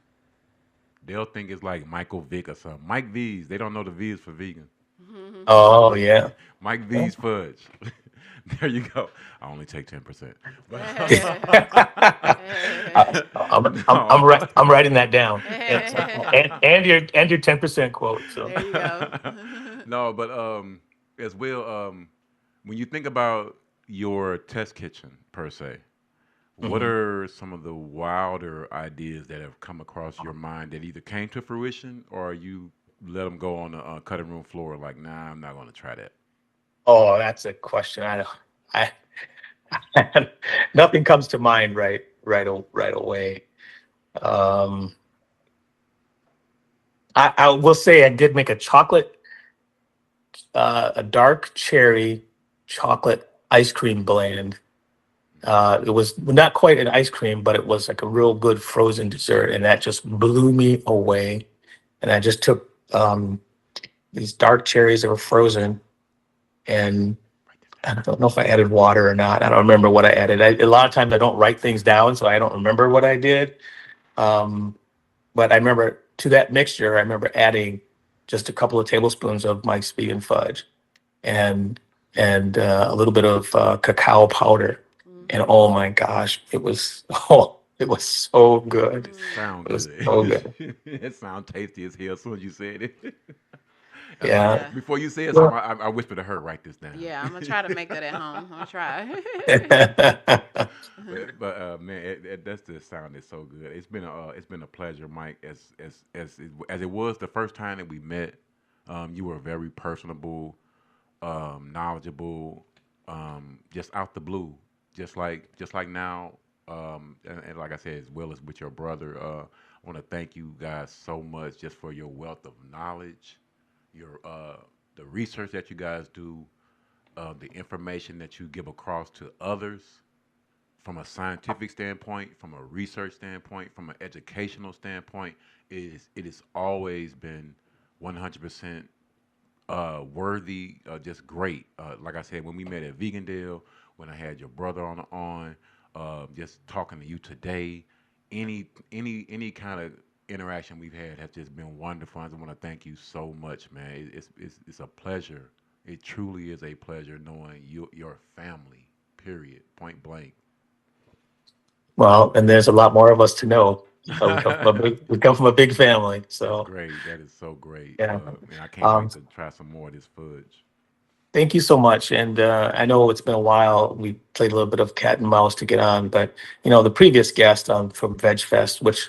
They'll think it's like Michael Vick or something. Mike V's. They don't know the V is for vegan.
Oh yeah.
Mike V's fudge. There you go. I only take 10%.
I'm writing that down. And your 10% quote. So
There you go.
No, but as well, when you think about your test kitchen per se, what are some of the wilder ideas that have come across your mind that either came to fruition or you let them go on the cutting room floor like, nah, I'm not going to try that?
oh, that's a question. I nothing comes to mind right away. Um, I will say I did make a dark cherry chocolate ice cream blend. It was not quite an ice cream, but it was like a real good frozen dessert, and that just blew me away. And I just took these dark cherries that were frozen, and I don't know if I added water or not. I don't remember what I added. A lot of times I don't write things down, so I don't remember what I did. But I remember to that mixture, I remember adding just a couple of tablespoons of Mike's vegan fudge, and a little bit of cacao powder. And oh my gosh, it was so good.
It sound
It was
good.
so good.
It sound tasty as hell as soon as you said it.
Yeah.
Yeah.
Before you say it,
Well-
I whispered to her, write this down.
Yeah, I'm gonna try to make that at home. I'm gonna try.
But man, that's just sounded so good. It's been a pleasure, Mike. As it was the first time that we met, you were very personable, knowledgeable, just out the blue, just like now. And like I said, as well as with your brother, I want to thank you guys so much just for your wealth of knowledge, your the research that you guys do, the information that you give across to others from a scientific standpoint, from a research standpoint, from an educational standpoint, it has always been 100% worthy, just great. Like I said, when we met at Vegan Deal, when I had your brother just talking to you today, any kind of interaction we've had has just been wonderful. I just want to thank you so much, man. It's a pleasure. It truly is a pleasure knowing your family. Period. Point blank.
Well, and there's a lot more of us to know. We come from a big family,
That's
so
great. That is so great.
yeah.
And I can't
Um,
wait to try some more of this fudge.
Thank you so much. And I know it's been a while. We played a little bit of cat and mouse to get on, but the previous guest from VegFest, which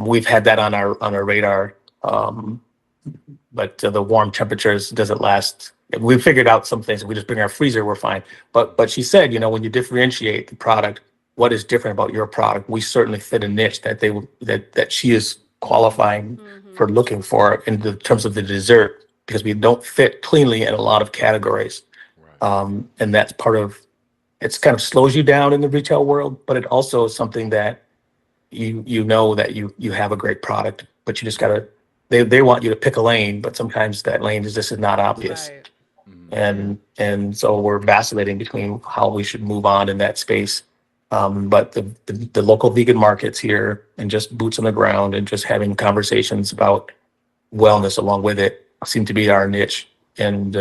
we've had that on our radar, but the warm temperatures doesn't last. We figured out some things. If we just bring our freezer, we're fine. But she said, when you differentiate the product, what is different about your product? We certainly fit a niche that she is qualifying for looking for in the terms of the dessert, because we don't fit cleanly in a lot of categories.
Right.
And that's part of it's kind of slows you down in the retail world, but it also is something that you know that you have a great product, but you just gotta they want you to pick a lane, but sometimes that lane is not obvious.
Right.
And so we're vacillating between how we should move on in that space. But the local vegan markets here and just boots on the ground and just having conversations about wellness along with it seem to be our niche. And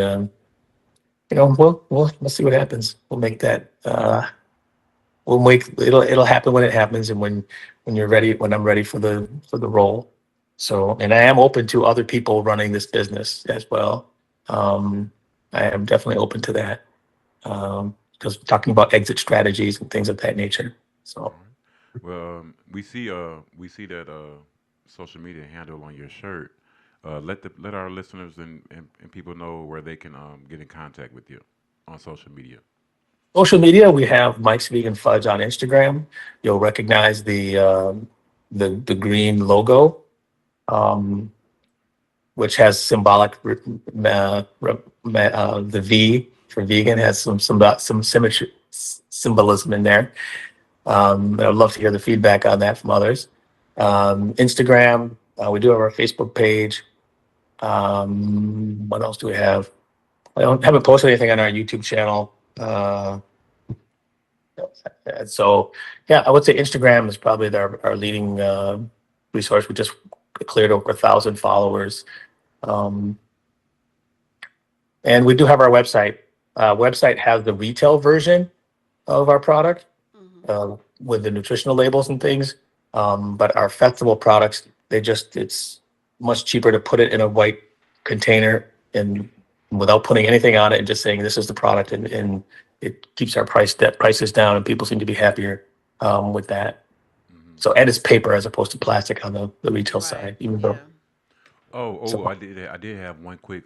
we'll see what happens. We'll make that. It'll happen when it happens, and when you're ready, when I'm ready for the role. So, and I am open to other people running this business as well. I am definitely open to that, because talking about exit strategies and things of that nature. So,
Well, we see that social media handle on your shirt. Let our listeners and people know where they can get in contact with you on social media.
social media, we have Mike's Vegan Fudge on Instagram. You'll recognize the green logo, um, which has symbolic the V for vegan has some symmetry symbolism in there. I'd love to hear the feedback on that from others. Instagram, we do have our Facebook page. What else do we have? Haven't posted anything on our YouTube channel. So yeah, I would say Instagram is probably our leading resource. We just cleared over 1,000 followers. And we do have our website. Website has the retail version of our product with the nutritional labels and things. But our festival products, it's much cheaper to put it in a white container and without putting anything on it and just saying this is the product, and it keeps our prices down, and people seem to be happier with that. So, and it's paper as opposed to plastic on the retail side, even though. So,
I did have one quick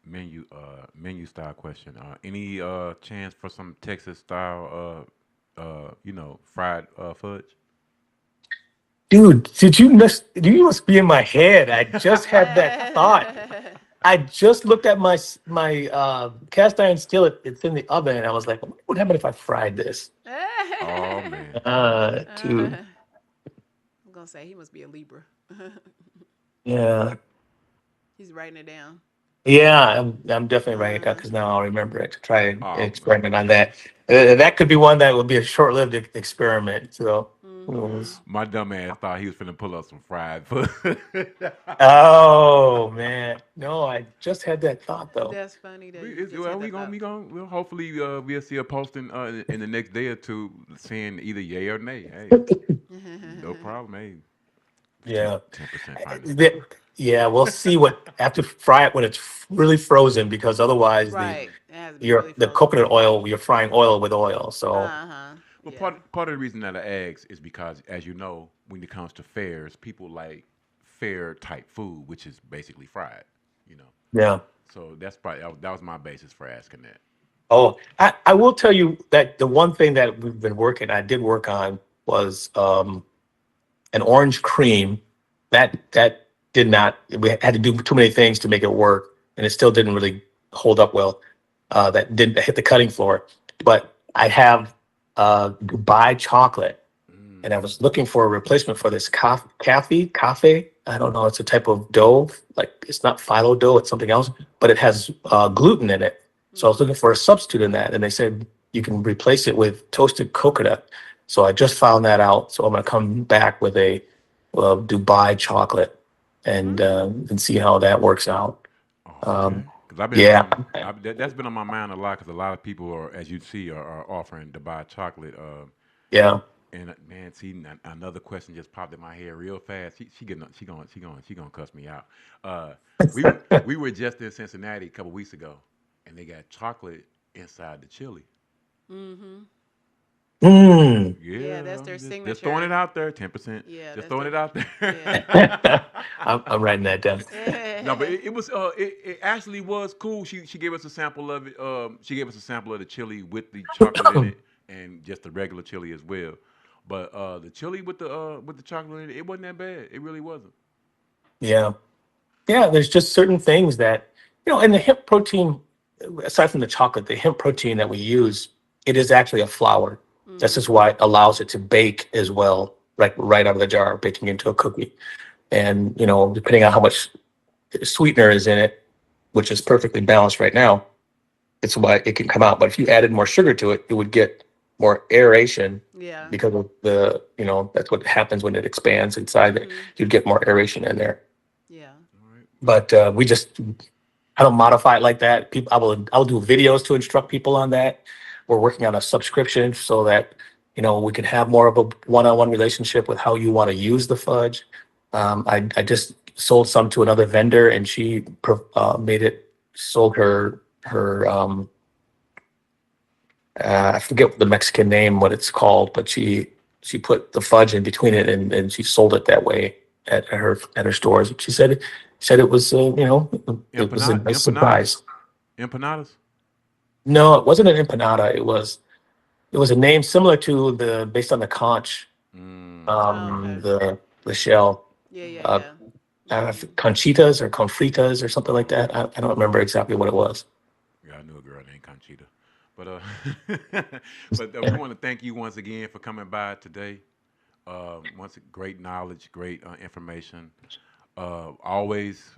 menu style question. Any chance for some Texas style fried fudge?
dude, you must be in my head. I just had that thought. I just looked at my cast iron skillet. It's in the oven, and I was like, what would happen if I fried this?
Oh man.
Dude.
I'm gonna say he must be a Libra.
Yeah.
He's writing it down.
Yeah, I'm definitely writing it down because now I'll remember it to try and
Oh,
experiment on that. That could be one that would be a short-lived experiment. So, who knows?
My dumb ass thought he was finna pull up some fried fudge.
Oh man, no, I just had that thought though.
That's funny that you just
Well,
had
we
that
gonna
thought.
we gonna we'll hopefully we'll see a posting in the next day or two saying either yay or nay. Hey, no problem. Hey,
Yeah.
10% fine.
Yeah, we'll see what after fry it when it's really frozen, because otherwise
Right. It has to be really
the
frozen.
coconut oil, you're frying oil with oil. So
Uh-huh.
Well,
Yeah.
part of the reason that I ask is because, as you know, when it comes to fairs, people like fair type food, which is basically fried. You know,
yeah.
so that's probably that was my basis for asking that.
Oh, I will tell you that the one thing that I did work on was an orange cream that did not. We had to do too many things to make it work, and it still didn't really hold up well. that didn't hit the cutting floor. But I have Dubai chocolate, and I was looking for a replacement for this cafe. I don't know. It's a type of dough. Like it's not phyllo dough. It's something else, but it has gluten in it. So I was looking for a substitute in that, and they said you can replace it with toasted coconut. So I just found that out. So I'm gonna come back with a Dubai chocolate and see how that works out.
Oh, okay. Because I've been
Yeah,
that's been on my mind a lot. Because a lot of people are, as you see, are offering to buy chocolate.
yeah.
And man, see, another question just popped in my head real fast. She gonna cuss me out. We we were just in Cincinnati a couple weeks ago, and they got chocolate inside the chili.
Mm-hmm.
Mm.
Yeah, that's
Yeah,
their
just throwing it
signature.
out there. 10%.
Yeah,
Just
that's
throwing
their.
it out
Yeah.
there.
I'm writing that down.
No, but it was it actually was cool. She gave us a sample of it. She gave us a sample of the chili with the chocolate in it, and just the regular chili as well. But the chili with the chocolate in it, it wasn't that bad. It really wasn't.
Yeah. Yeah, there's just certain things that, and the hemp protein, aside from the chocolate, the hemp protein that we use, it is actually a flour. This is
Mm-hmm.
why it allows it to bake as well, like right out of the jar, baking into a cookie. And, depending on how much sweetener is in it, which is perfectly balanced right now, it's why it can come out. But if you added more sugar to it, it would get more aeration
Yeah.
because of that's what happens when it expands inside it.
Mm-hmm.
You'd get more aeration in there.
Yeah.
All right.
But I don't modify it like that. I'll do videos to instruct people on that. We're working on a subscription so that we can have more of a one-on-one relationship with how you want to use the fudge. I just sold some to another vendor, and she sold her I forget the Mexican name, what it's called, but she put the fudge in between it, and she sold it that way at her stores. She said it was it was a nice
Empanadas,
surprise.
empanadas.
No, it wasn't an empanada. It was a name similar to the based on the conch,
Mm,
Oh,
okay.
okay.
the shell.
Yeah, yeah,
Uh,
yeah.
I don't know if
Mm-hmm.
conchitas or confritas or something like
Oh,
that. I don't remember exactly what it was.
yeah, I knew a girl named Conchita. But we want to thank you once again for coming by today. Great knowledge, great information. Always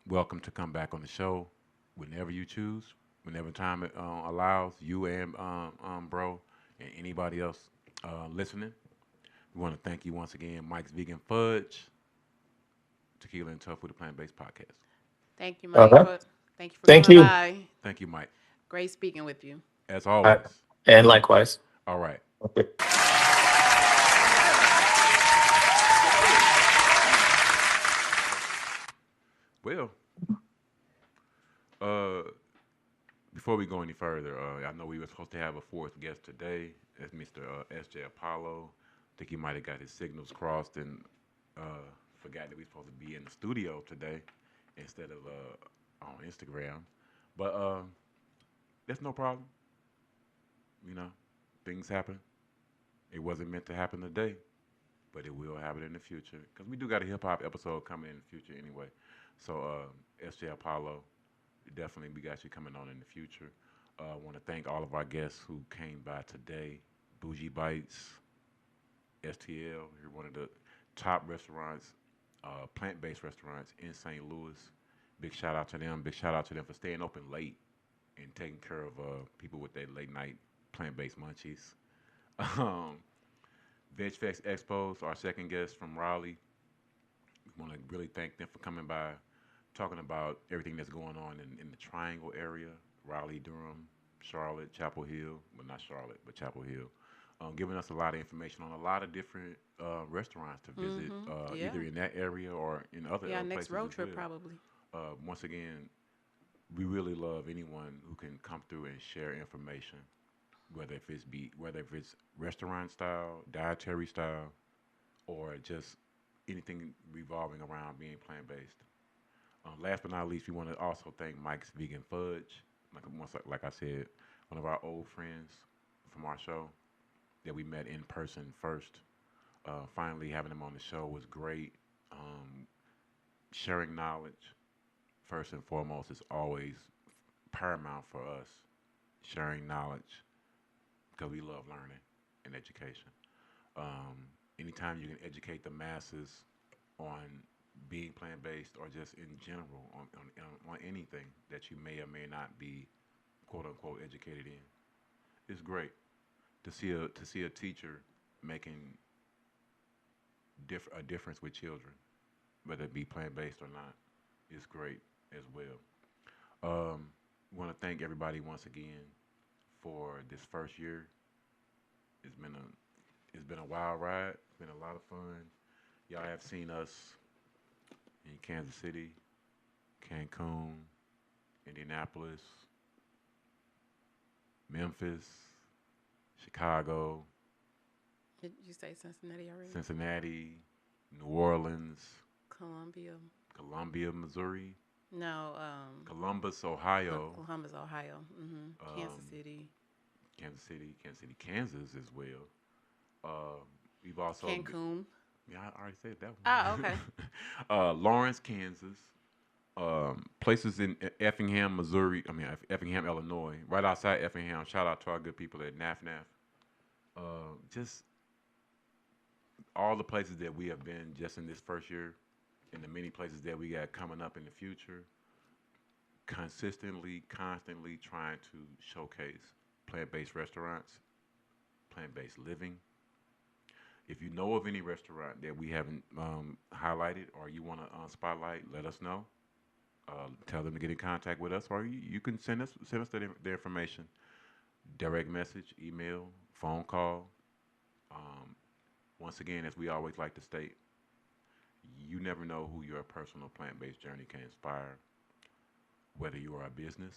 welcome to come back on the show whenever you choose, whenever time it allows. You and bro and anybody else listening. We want to thank you once again, Mike's Vegan Fudge, Tequila and Tofu, the plant-based podcast.
Thank you, Mike,
Okay.
for thank you for
Thank
coming
you.
by.
Thank you, Mike,
Great speaking with you.
as
Uh,
always.
and likewise.
All right.
Okay.
Well, uh, before we go any further, I know we were supposed to have a fourth guest today. That's Mr. S.J. Apollo. I think he might have got his signals crossed and forgot that we are supposed to be in the studio today instead of on Instagram. But that's no problem. You know, things happen. It wasn't meant to happen today, but it will happen in the future because we do got a hip hop episode coming in the future anyway. So, S.J. Apollo, definitely we got you coming on in the future. I want to thank all of our guests who came by today. Bougie Bites, STL, you're one of the top restaurants, plant-based restaurants in St. Louis. Big shout out to them. Big shout out to them for staying open late and taking care of people with their late night plant-based munchies. Um, VegFest Expose, our second guest from Raleigh. We want to really thank them for coming by, talking about everything that's going on in the Triangle area, Raleigh, Durham, Charlotte, Chapel Hill. Well, not Charlotte, but Chapel Hill. Giving us a lot of information on a lot of different restaurants to visit,
Mm-hmm. Yeah.
either in that area or in other
Yeah, next
places
road
as
trip
well.
probably.
Once again, we really love anyone who can come through and share information, whether if it's restaurant style, dietary style, or just anything revolving around being plant based. Last but not least, we want to also thank Mike's Vegan Fudge. Like I said, one of our old friends from our show that we met in person first. Finally, having him on the show was great. Sharing knowledge, first and foremost, is always paramount for us, sharing knowledge, because we love learning and education. Anytime you can educate the masses on being plant-based or just in general on anything that you may or may not be quote unquote educated in, it's great to see a teacher making a difference with children, whether it be plant-based or not. It's great as well. Want to thank everybody once again for this first year. It's been a wild ride. It's been a lot of fun. Y'all have seen us in Kansas City, Cancun, Indianapolis, Memphis, Chicago,
Did you say Cincinnati already?
Cincinnati, New Orleans,
Columbia.
Missouri,
No,
Columbus, Ohio,
Columbus, Ohio. Kansas City.
Kansas as well. We've also
Cancun.
Yeah, I already said that one.
Oh, okay.
Lawrence, Kansas. Places in Effingham, Missouri. Effingham, Illinois. Right outside Effingham. Shout out to our good people at NAFNAF. Just all the places that we have been just in this first year, and the many places that we got coming up in the future. Constantly trying to showcase plant-based restaurants, plant-based living. If you know of any restaurant that we haven't highlighted or you want to spotlight, let us know. Tell them to get in contact with us, or you can send us the information. Direct message, email, phone call. Once again, as we always like to state, you never know who your personal plant-based journey can inspire. Whether you are a business,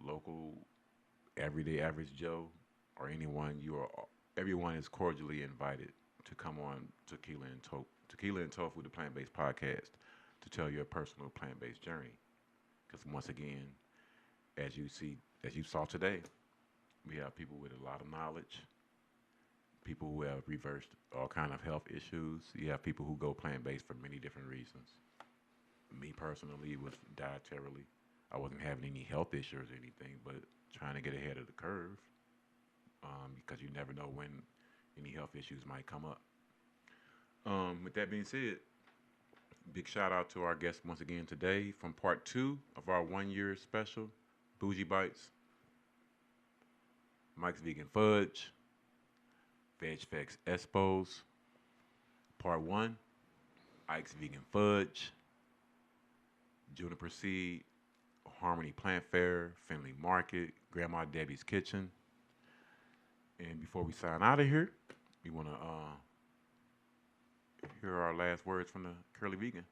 local, everyday average Joe, or anyone, everyone is cordially invited to come on Tequila and Tofu, the plant-based podcast, to tell your personal plant-based journey. Because once again, as you saw today, we have people with a lot of knowledge, people who have reversed all kind of health issues. You have people who go plant-based for many different reasons. Me personally, was dietarily, I wasn't having any health issues or anything, but trying to get ahead of the curve, because you never know when any health issues might come up. With that being said, big shout out to our guest once again today from part 2 of our 1-year special, Bougie Bites, Mike's Vegan Fudge, VegFest Expose, part 1, Ike's Vegan Fudge, Juniper Seed, Harmony Plant Fair, Finley Market, Grandma Debbie's Kitchen. And before we sign out of here, we want to hear our last words from the Curly Vegan.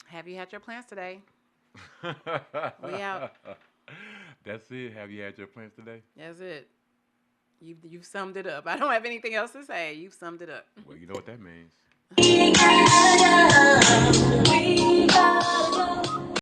Have you had your plants today? We out.
That's it. Have you had your plants today?
That's it. You've summed it up. I don't have anything else to say. You've summed it up.
Well, you know what that means.